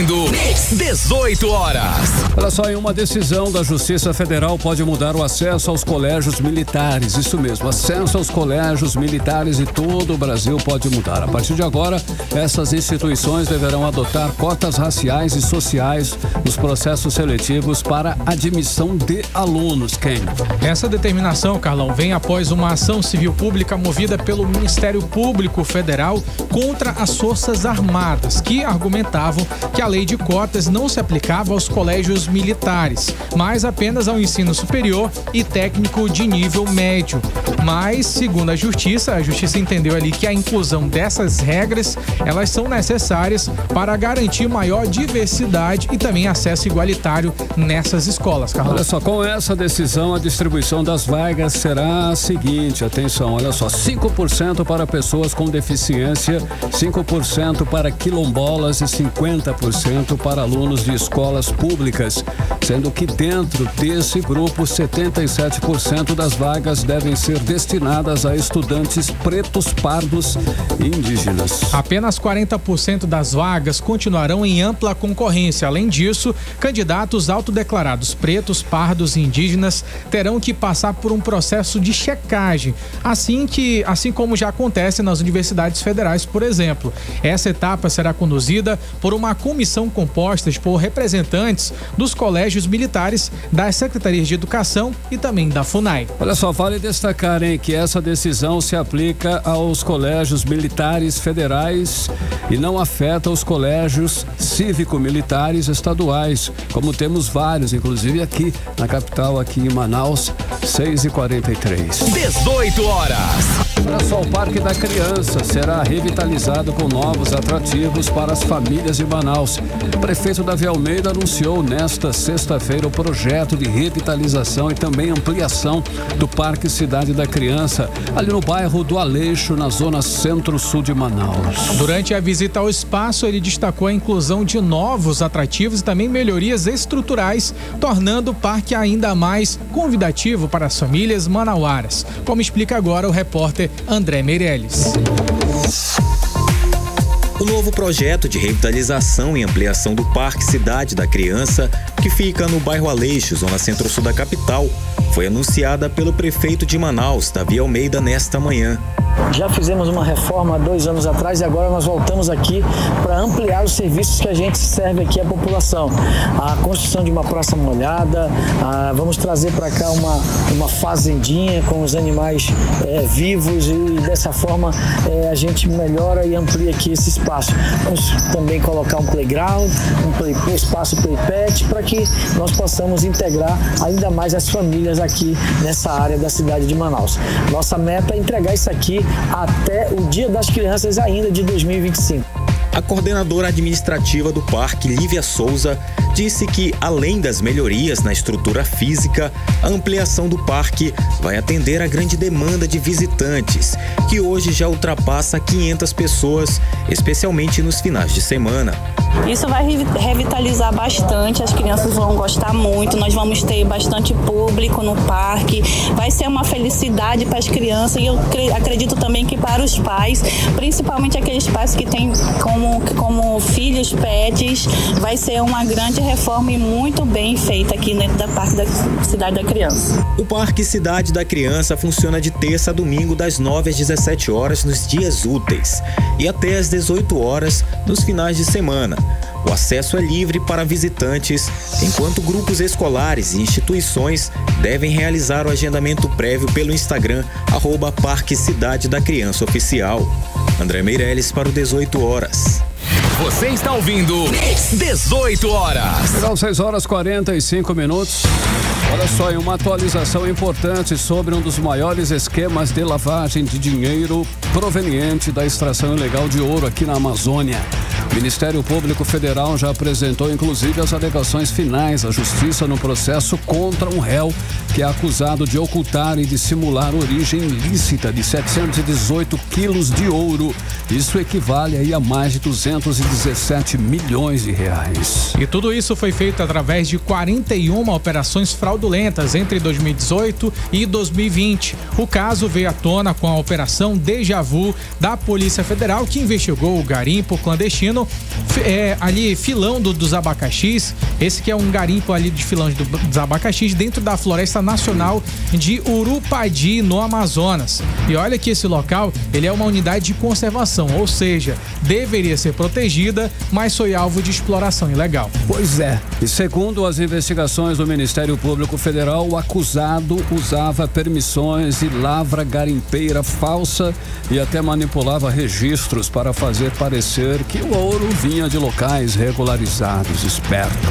18 horas. Olha só, em uma decisão da Justiça Federal pode mudar o acesso aos colégios militares. Isso mesmo, acesso aos colégios militares em todo o Brasil pode mudar. A partir de agora, essas instituições deverão adotar cotas raciais e sociais nos processos seletivos para admissão de alunos. Quem? Essa determinação, Carlão, vem após uma ação civil pública movida pelo Ministério Público Federal contra as Forças Armadas, que argumentavam que a lei de cotas não se aplicava aos colégios militares, mas apenas ao ensino superior e técnico de nível médio. Mas, segundo a Justiça entendeu ali que a inclusão dessas regras, elas são necessárias para garantir maior diversidade e também acesso igualitário nessas escolas, Carlão. Olha só, com essa decisão, a distribuição das vagas será a seguinte, atenção, olha só, 5% para pessoas com deficiência, 5% para quilombolas e 50% para alunos de escolas públicas, sendo que dentro desse grupo, 77% das vagas devem ser destinadas a estudantes pretos, pardos e indígenas. Apenas 40% das vagas continuarão em ampla concorrência. Além disso, candidatos autodeclarados pretos, pardos e indígenas terão que passar por um processo de checagem, assim como já acontece nas universidades federais, por exemplo. Essa etapa será conduzida por uma comissão composta por representantes dos colégios militares, das secretarias de educação e também da FUNAI. Olha só, vale destacar, que essa decisão se aplica aos colégios militares federais e não afeta os colégios cívico-militares estaduais, como temos vários, inclusive aqui na capital, aqui em Manaus, 6h43. 18 horas. Olha só, o Parque da Criança será revitalizado com novos atrativos para as famílias de Manaus. O prefeito Davi Almeida anunciou nesta sexta-feira o projeto de revitalização e também ampliação do Parque Cidade da Criança, ali no bairro do Aleixo, na zona centro-sul de Manaus. Durante a visita ao espaço, ele destacou a inclusão de novos atrativos e também melhorias estruturais, tornando o parque ainda mais convidativo para as famílias manauaras, como explica agora o repórter André Meirelles. O novo projeto de revitalização e ampliação do Parque Cidade da Criança, que fica no bairro Aleixo, zona centro-sul da capital, foi anunciada pelo prefeito de Manaus, Davi Almeida, nesta manhã. Já fizemos uma reforma há 2 anos atrás e agora nós voltamos aqui para ampliar os serviços que a gente serve aqui à população. A construção de uma praça molhada, vamos trazer para cá uma fazendinha com os animais vivos e dessa forma a gente melhora e amplia aqui esse espaço. Vamos também colocar um playground, um espaço playpet para que nós possamos integrar ainda mais as famílias aqui nessa área da cidade de Manaus. Nossa meta é entregar isso aqui até o Dia das Crianças ainda de 2025. A coordenadora administrativa do parque, Lívia Souza, disse que, além das melhorias na estrutura física, a ampliação do parque vai atender a grande demanda de visitantes, que hoje já ultrapassa 500 pessoas, especialmente nos finais de semana. Isso vai revitalizar bastante, as crianças vão gostar muito, nós vamos ter bastante público no parque, vai ser uma felicidade para as crianças e eu acredito também que para os pais, principalmente aqueles pais que têm como filhos pets, vai ser uma grande reforma e muito bem feita aqui dentro da Parque da Cidade da Criança. O Parque Cidade da Criança funciona de terça a domingo das 9 às 17 horas nos dias úteis e até às 18 horas nos finais de semana. O acesso é livre para visitantes, enquanto grupos escolares e instituições devem realizar o agendamento prévio pelo Instagram, @Parque Cidade da Criança Oficial. André Meirelles para o 18 horas. Você está ouvindo 18 horas. São 6 horas 45 minutos. Olha só, em uma atualização importante sobre um dos maiores esquemas de lavagem de dinheiro proveniente da extração ilegal de ouro aqui na Amazônia. O Ministério Público Federal já apresentou, inclusive, as alegações finais à Justiça no processo contra um réu que é acusado de ocultar e dissimular origem ilícita de 718 quilos de ouro. Isso equivale aí a mais de 217 milhões de reais. E tudo isso foi feito através de 41 operações fraudulentas entre 2018 e 2020. O caso veio à tona com a Operação Déjà Vu da Polícia Federal, que investigou o garimpo clandestino ali filão dos abacaxis. Esse que é um garimpo ali de filão dos abacaxis dentro da Floresta Nacional de Urupadi, no Amazonas. E olha que esse local, ele é uma unidade de conservação, ou seja, deveria ser protegida, mas foi alvo de exploração ilegal. Pois é. E segundo as investigações do Ministério Público Federal, o acusado usava permissões e lavra garimpeira falsa e até manipulava registros para fazer parecer que o ouro vinha de locais regularizados, esperto,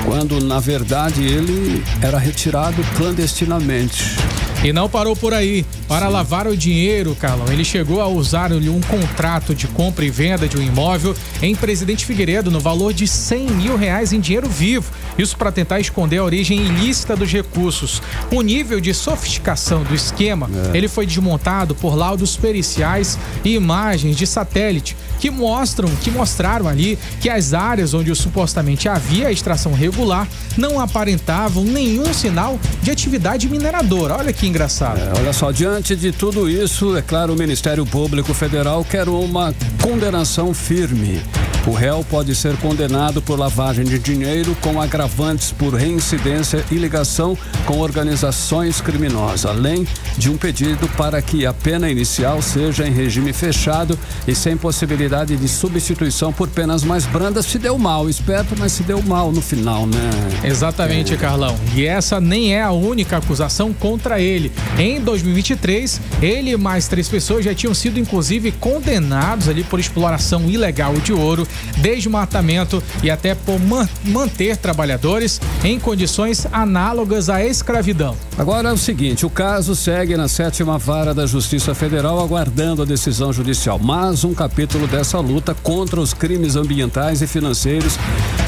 quando na verdade ele era retirado clandestinamente. E não parou por aí. Para lavar o dinheiro, Carlão, ele chegou a usar um contrato de compra e venda de um imóvel em Presidente Figueiredo no valor de R$100 mil em dinheiro vivo. Isso para tentar esconder a origem ilícita dos recursos. O nível de sofisticação do esquema, ele foi desmontado por laudos periciais e imagens de satélite que mostraram ali que as áreas onde supostamente havia a extração regular não aparentavam nenhum sinal de atividade mineradora. Olha que engraçado. Olha só, diante de tudo isso, é claro, o Ministério Público Federal quer uma condenação firme. O réu pode ser condenado por lavagem de dinheiro com agravantes por reincidência e ligação com organizações criminosas, além de um pedido para que a pena inicial seja em regime fechado e sem possibilidade de substituição por penas mais brandas. Se deu mal, esperto, mas se deu mal no final, né? Exatamente, Carlão. E essa nem é a única acusação contra ele. Em 2023, ele e mais 3 pessoas já tinham sido, inclusive, condenados ali por exploração ilegal de ouro, desmatamento e até por manter trabalhadores em condições análogas à escravidão. Agora é o seguinte, o caso segue na 7ª Vara da Justiça Federal, aguardando a decisão judicial. Mais um capítulo dessa luta contra os crimes ambientais e financeiros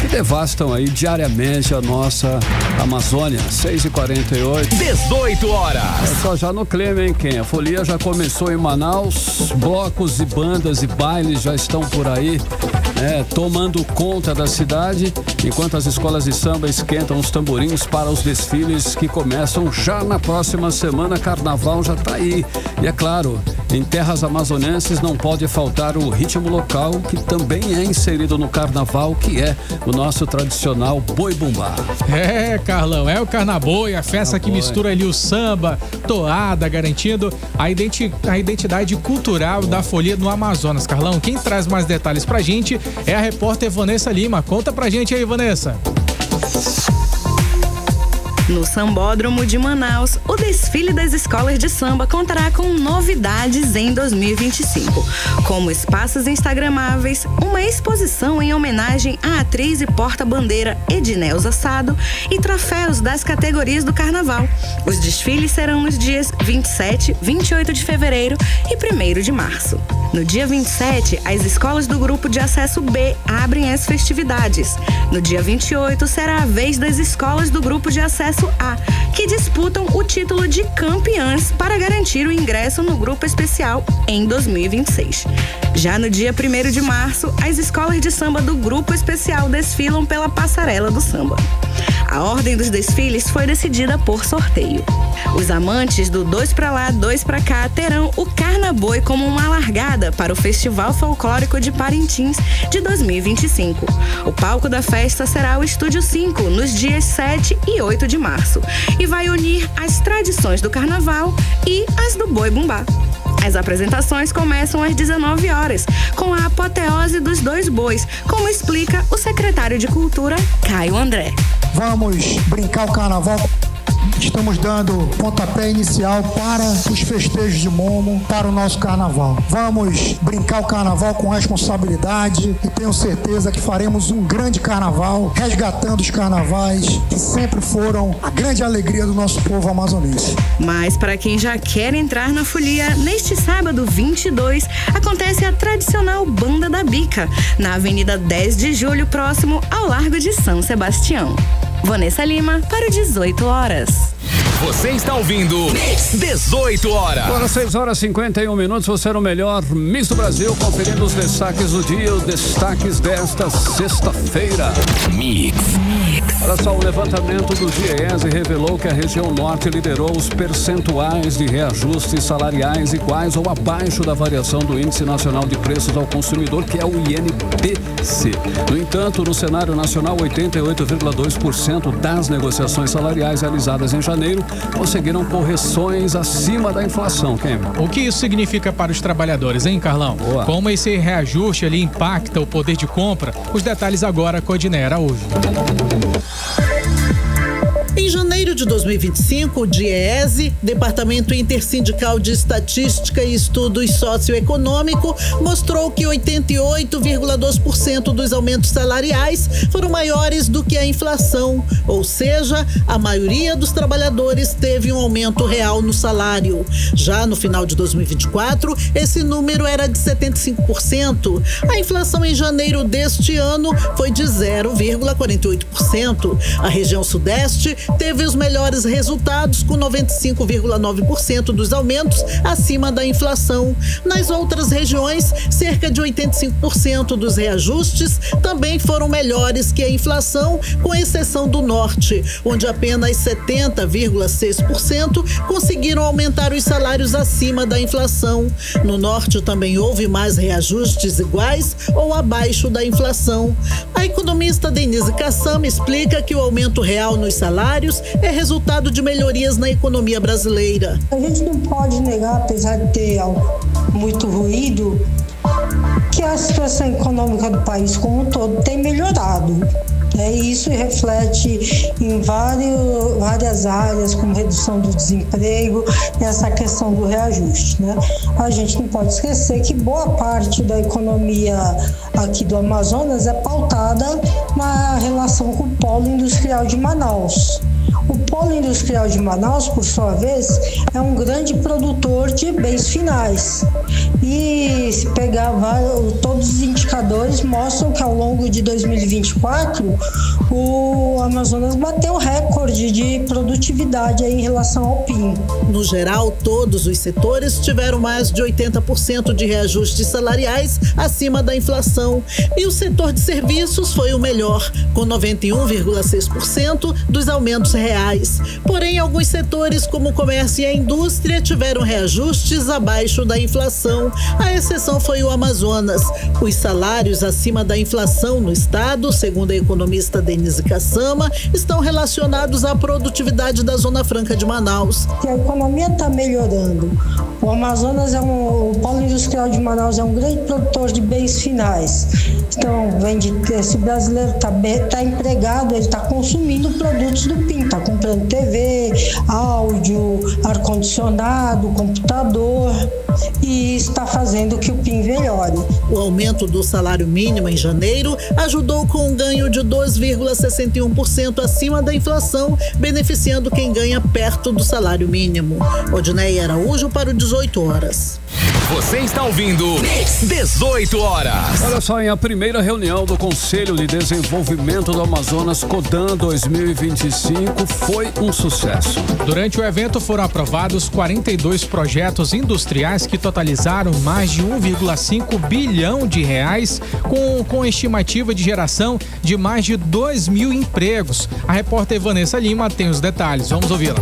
que devastam aí diariamente a nossa Amazônia. 6h48. 18 horas. É só já no clima, hein, Ken? A folia já começou em Manaus, blocos e bandas e bailes já estão por aí, tomando conta da cidade, enquanto as escolas de samba esquentam os tamborins para os desfiles que começam já na próxima semana. Carnaval já tá aí. E é claro, em terras amazonenses não pode faltar o ritmo local, que também é inserido no carnaval, que é o nosso tradicional boi bumbá. Carlão, é o carnaboi, a festa que mistura ali o samba, toada, garantindo a identidade cultural da folia no Amazonas. Carlão, quem traz mais detalhes pra gente é a repórter Vanessa Lima. Conta pra gente aí, Vanessa. No Sambódromo de Manaus, o desfile das escolas de samba contará com novidades em 2025, como espaços instagramáveis, uma exposição em homenagem à atriz e porta-bandeira Edneuza Sado e troféus das categorias do carnaval. Os desfiles serão nos dias 27, 28 de fevereiro e 1º de março. No dia 27, as escolas do grupo de acesso B abrem as festividades. No dia 28, será a vez das escolas do grupo de acesso A, que disputam o título de campeãs para garantir o ingresso no grupo especial em 2026. Já no dia 1º de março, as escolas de samba do grupo especial desfilam pela passarela do samba. A ordem dos desfiles foi decidida por sorteio. Os amantes do 2 pra lá, 2 pra cá terão o Carnaboi como uma largada para o Festival Folclórico de Parintins de 2025. O palco da festa será o Estúdio 5, nos dias 7 e 8 de março, e vai unir as tradições do carnaval e as do boi bumbá. As apresentações começam às 19 horas, com a apoteose dos 2 bois, como explica o secretário de Cultura, Caio André. Vamos brincar o carnaval. Estamos dando pontapé inicial para os festejos de Momo, para o nosso carnaval. Vamos brincar o carnaval com responsabilidade e tenho certeza que faremos um grande carnaval, resgatando os carnavais que sempre foram a grande alegria do nosso povo amazonense. Mas para quem já quer entrar na folia, neste sábado 22, acontece a tradicional Banda da Bica, na Avenida 10 de Julho, próximo ao Largo de São Sebastião. Vanessa Lima, para o 18 horas. Você está ouvindo 18 horas. Agora 6 horas e 51 minutos. Você era o melhor Mix do Brasil, conferindo os destaques do dia, os destaques desta sexta-feira. Mix. Olha só, o levantamento do DIEESE revelou que a região norte liderou os percentuais de reajustes salariais iguais ou abaixo da variação do Índice Nacional de Preços ao Consumidor, que é o INPC. No entanto, no cenário nacional, 88,2% das negociações salariais realizadas em janeiro conseguiram correções acima da inflação. O que isso significa para os trabalhadores, hein, Carlão? Boa. Como esse reajuste ali impacta o poder de compra? Os detalhes agora com a Odinei Araújo. Em janeiro de 2025, o DIEESE, Departamento Intersindical de Estatística e Estudos Socioeconômico, mostrou que 88,2% dos aumentos salariais foram maiores do que a inflação, ou seja, a maioria dos trabalhadores teve um aumento real no salário. Já no final de 2024, esse número era de 75%. A inflação em janeiro deste ano foi de 0,48%. A região sudeste teve os melhores resultados, com 95,9% dos aumentos acima da inflação. Nas outras regiões, cerca de 85% dos reajustes também foram melhores que a inflação, com exceção do norte, onde apenas 70,6% conseguiram aumentar os salários acima da inflação. No norte também houve mais reajustes iguais ou abaixo da inflação. A economista Denise Kassam explica que o aumento real nos salários é resultado de melhorias na economia brasileira. A gente não pode negar, apesar de ter muito ruído, que a situação econômica do país como um todo tem melhorado. E isso reflete em várias áreas, como redução do desemprego e essa questão do reajuste. A gente não pode esquecer que boa parte da economia aqui do Amazonas é pautada na relação com o polo industrial de Manaus. O polo industrial de Manaus, por sua vez, é um grande produtor de bens finais. E se pegar todos os indicadores mostram que ao longo de 2024 o Amazonas bateu recorde de produtividade em relação ao PIB. No geral, todos os setores tiveram mais de 80% de reajustes salariais acima da inflação. E o setor de serviços foi o melhor, com 91,6% dos aumentos reais. Porém, alguns setores, como o comércio e a indústria, tiveram reajustes abaixo da inflação. A exceção foi o Amazonas. Os salários acima da inflação no estado, segundo a economista Denise Kassam, estão relacionados à produtividade da Zona Franca de Manaus. A economia está melhorando. O Amazonas o polo industrial de Manaus é um grande produtor de bens finais. Então, esse brasileiro está empregado, ele está consumindo produtos do PIN, está comprando TV, áudio, ar-condicionado, computador. e está fazendo que o PIN melhore. O aumento do salário mínimo em janeiro ajudou com um ganho de 2,61% acima da inflação, beneficiando quem ganha perto do salário mínimo. Odineia Araújo para o 18 horas. Você está ouvindo 18 horas. Olha só, em a primeira reunião do Conselho de Desenvolvimento do Amazonas, CODAN 2025, foi um sucesso. Durante o evento foram aprovados 42 projetos industriais que totalizaram mais de 1,5 bilhão de reais, com estimativa de geração de mais de 2.000 empregos. A repórter Vanessa Lima tem os detalhes. Vamos ouvi-la.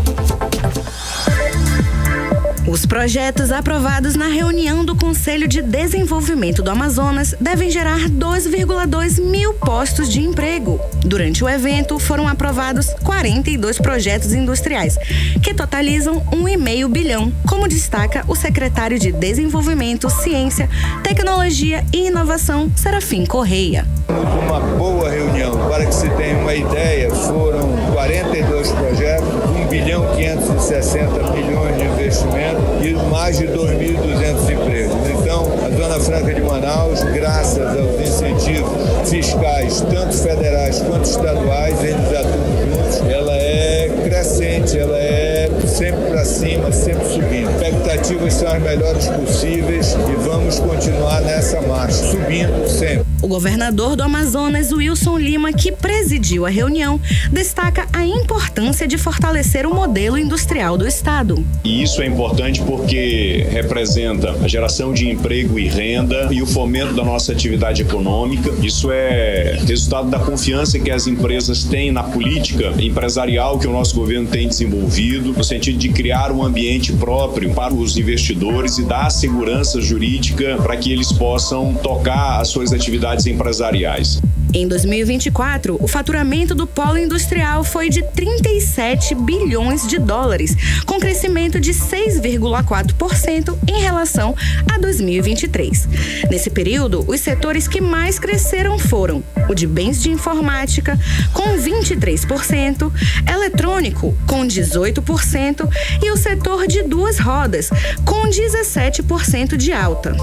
Os projetos aprovados na reunião do Conselho de Desenvolvimento do Amazonas devem gerar 2,2 mil postos de emprego. Durante o evento, foram aprovados 42 projetos industriais, que totalizam 1,5 bilhão, como destaca o secretário de Desenvolvimento, Ciência, Tecnologia e Inovação, Serafim Correia. Uma boa reunião. Para que se tenha uma ideia, foram 42 projetos, 1 bilhão 560 milhões de investimento e mais de 2.200 empregos. Então, a Zona Franca de Manaus, graças aos incentivos fiscais, tanto federais quanto estaduais, eles atuam juntos, ela é crescente, ela é sempre para cima, sempre subindo. Expectativas são as melhores possíveis e vamos continuar nessa marcha, subindo sempre. O governador do Amazonas, Wilson Lima, que presidiu a reunião, destaca a importância de fortalecer o modelo industrial do estado. E isso é importante porque representa a geração de emprego e renda e o fomento da nossa atividade econômica. Isso é resultado da confiança que as empresas têm na política empresarial que o nosso governo tem desenvolvido, no sentido de criar um ambiente próprio para os investidores e dar segurança jurídica para que eles possam tocar as suas atividades empresariais. Em 2024, o faturamento do polo industrial foi de 37 bilhões de dólares, com crescimento de 6,4% em relação a 2023. Nesse período, os setores que mais cresceram foram o de bens de informática, com 23%, eletrônico, com 18%, e o setor de duas rodas, com 17% de alta.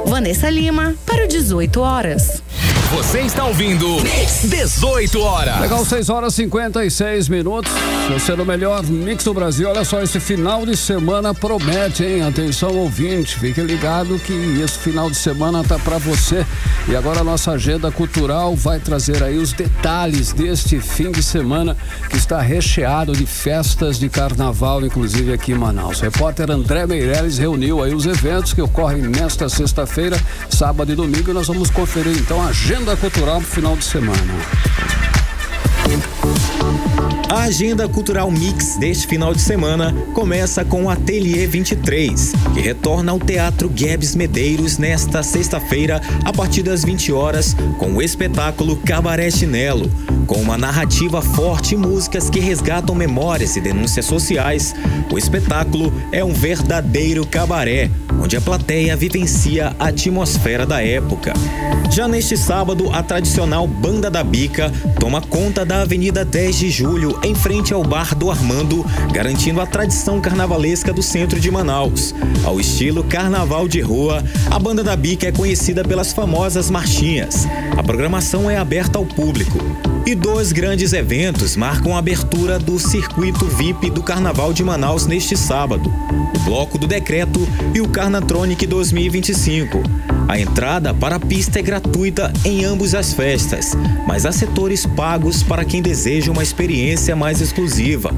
Vanessa Lima, para o 18 horas. Você está ouvindo 18 horas. Legal, 6 horas e 56 minutos. Você no melhor mix do Brasil. Olha só, esse final de semana promete, hein? Atenção, ouvinte. Fique ligado que esse final de semana tá para você. E agora a nossa agenda cultural vai trazer aí os detalhes deste fim de semana que está recheado de festas de carnaval, inclusive aqui em Manaus. O repórter André Meirelles reuniu aí os eventos que ocorrem nesta sexta-feira, sábado e domingo. E nós vamos conferir então a agenda cultural pro final de semana. A agenda cultural mix deste final de semana começa com o Ateliê 23, que retorna ao Teatro Guebs Medeiros nesta sexta-feira, a partir das 20 horas, com o espetáculo Cabaré Chinelo. Com uma narrativa forte e músicas que resgatam memórias e denúncias sociais, o espetáculo é um verdadeiro cabaré, onde a plateia vivencia a atmosfera da época. Já neste sábado, a tradicional Banda da Bica toma conta da Avenida 10 de Julho, em frente ao Bar do Armando, garantindo a tradição carnavalesca do centro de Manaus. Ao estilo carnaval de rua, a Banda da Bica é conhecida pelas famosas marchinhas. A programação é aberta ao público. E 2 grandes eventos marcam a abertura do circuito VIP do Carnaval de Manaus neste sábado: o Bloco do Decreto e o Carnatronic 2025. A entrada para a pista é gratuita em ambas as festas, mas há setores pagos para quem deseja uma experiência mais exclusiva.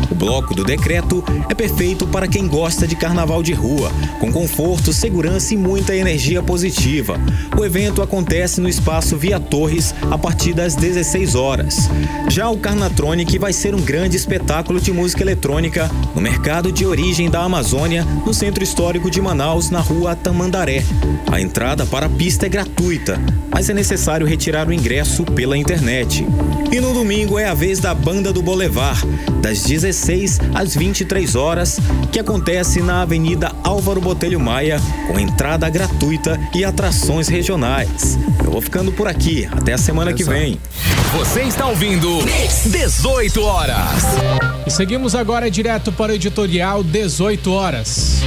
O Bloco do Decreto é perfeito para quem gosta de carnaval de rua, com conforto, segurança e muita energia positiva. O evento acontece no espaço Via Torres a partir das 16 horas. Já o Carnatronic vai ser um grande espetáculo de música eletrônica no mercado de origem da Amazônia, no Centro Histórico de Manaus, na rua Tamandaré. A entrada entrada para a pista é gratuita, mas é necessário retirar o ingresso pela internet. E no domingo é a vez da Banda do Boulevard, das 16 às 23 horas, que acontece na Avenida Álvaro Botelho Maia, com entrada gratuita e atrações regionais. Eu vou ficando por aqui, até a semana que vem. Você está ouvindo 18 horas. E seguimos agora direto para o editorial 18 horas.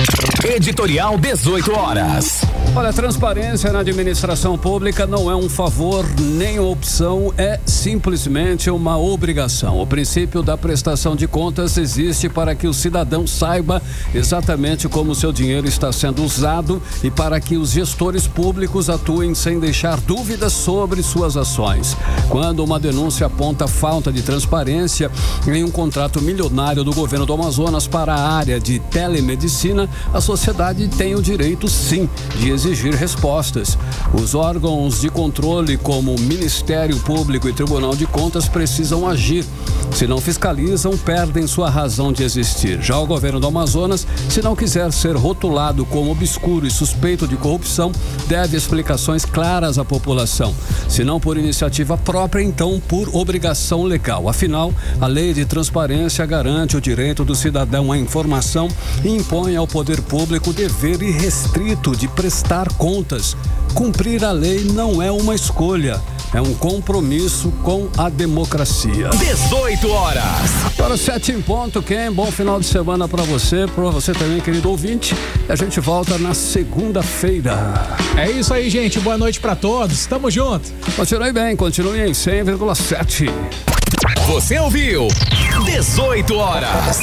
Editorial 18 horas. Olha, transparência na administração pública não é um favor nem uma opção, é simplesmente uma obrigação. O princípio da prestação de contas existe para que o cidadão saiba exatamente como o seu dinheiro está sendo usado e para que os gestores públicos atuem sem deixar dúvidas sobre suas ações. Quando uma denúncia aponta falta de transparência em um contrato milionário do governo do Amazonas para a área de telemedicina, a sociedade tem o direito, sim, de exigir respostas. Os órgãos de controle, como Ministério Público e Tribunal de Contas, precisam agir. Se não fiscalizam, perdem sua razão de existir. Já o governo do Amazonas, se não quiser ser rotulado como obscuro e suspeito de corrupção, deve explicações claras à população. Se não por iniciativa própria, então por obrigação legal. Afinal, a lei de transparência garante o direito do cidadão à informação e impõe ao poder público o dever irrestrito de prestar contas. Cumprir a lei não é uma escolha, é um compromisso com a democracia. 18 horas. Agora 7 em ponto, Ken. Bom final de semana para você também, querido ouvinte. E a gente volta na segunda-feira. É isso aí, gente. Boa noite para todos. Tamo junto. Continue bem, continue em 100,7. Você ouviu 18 horas.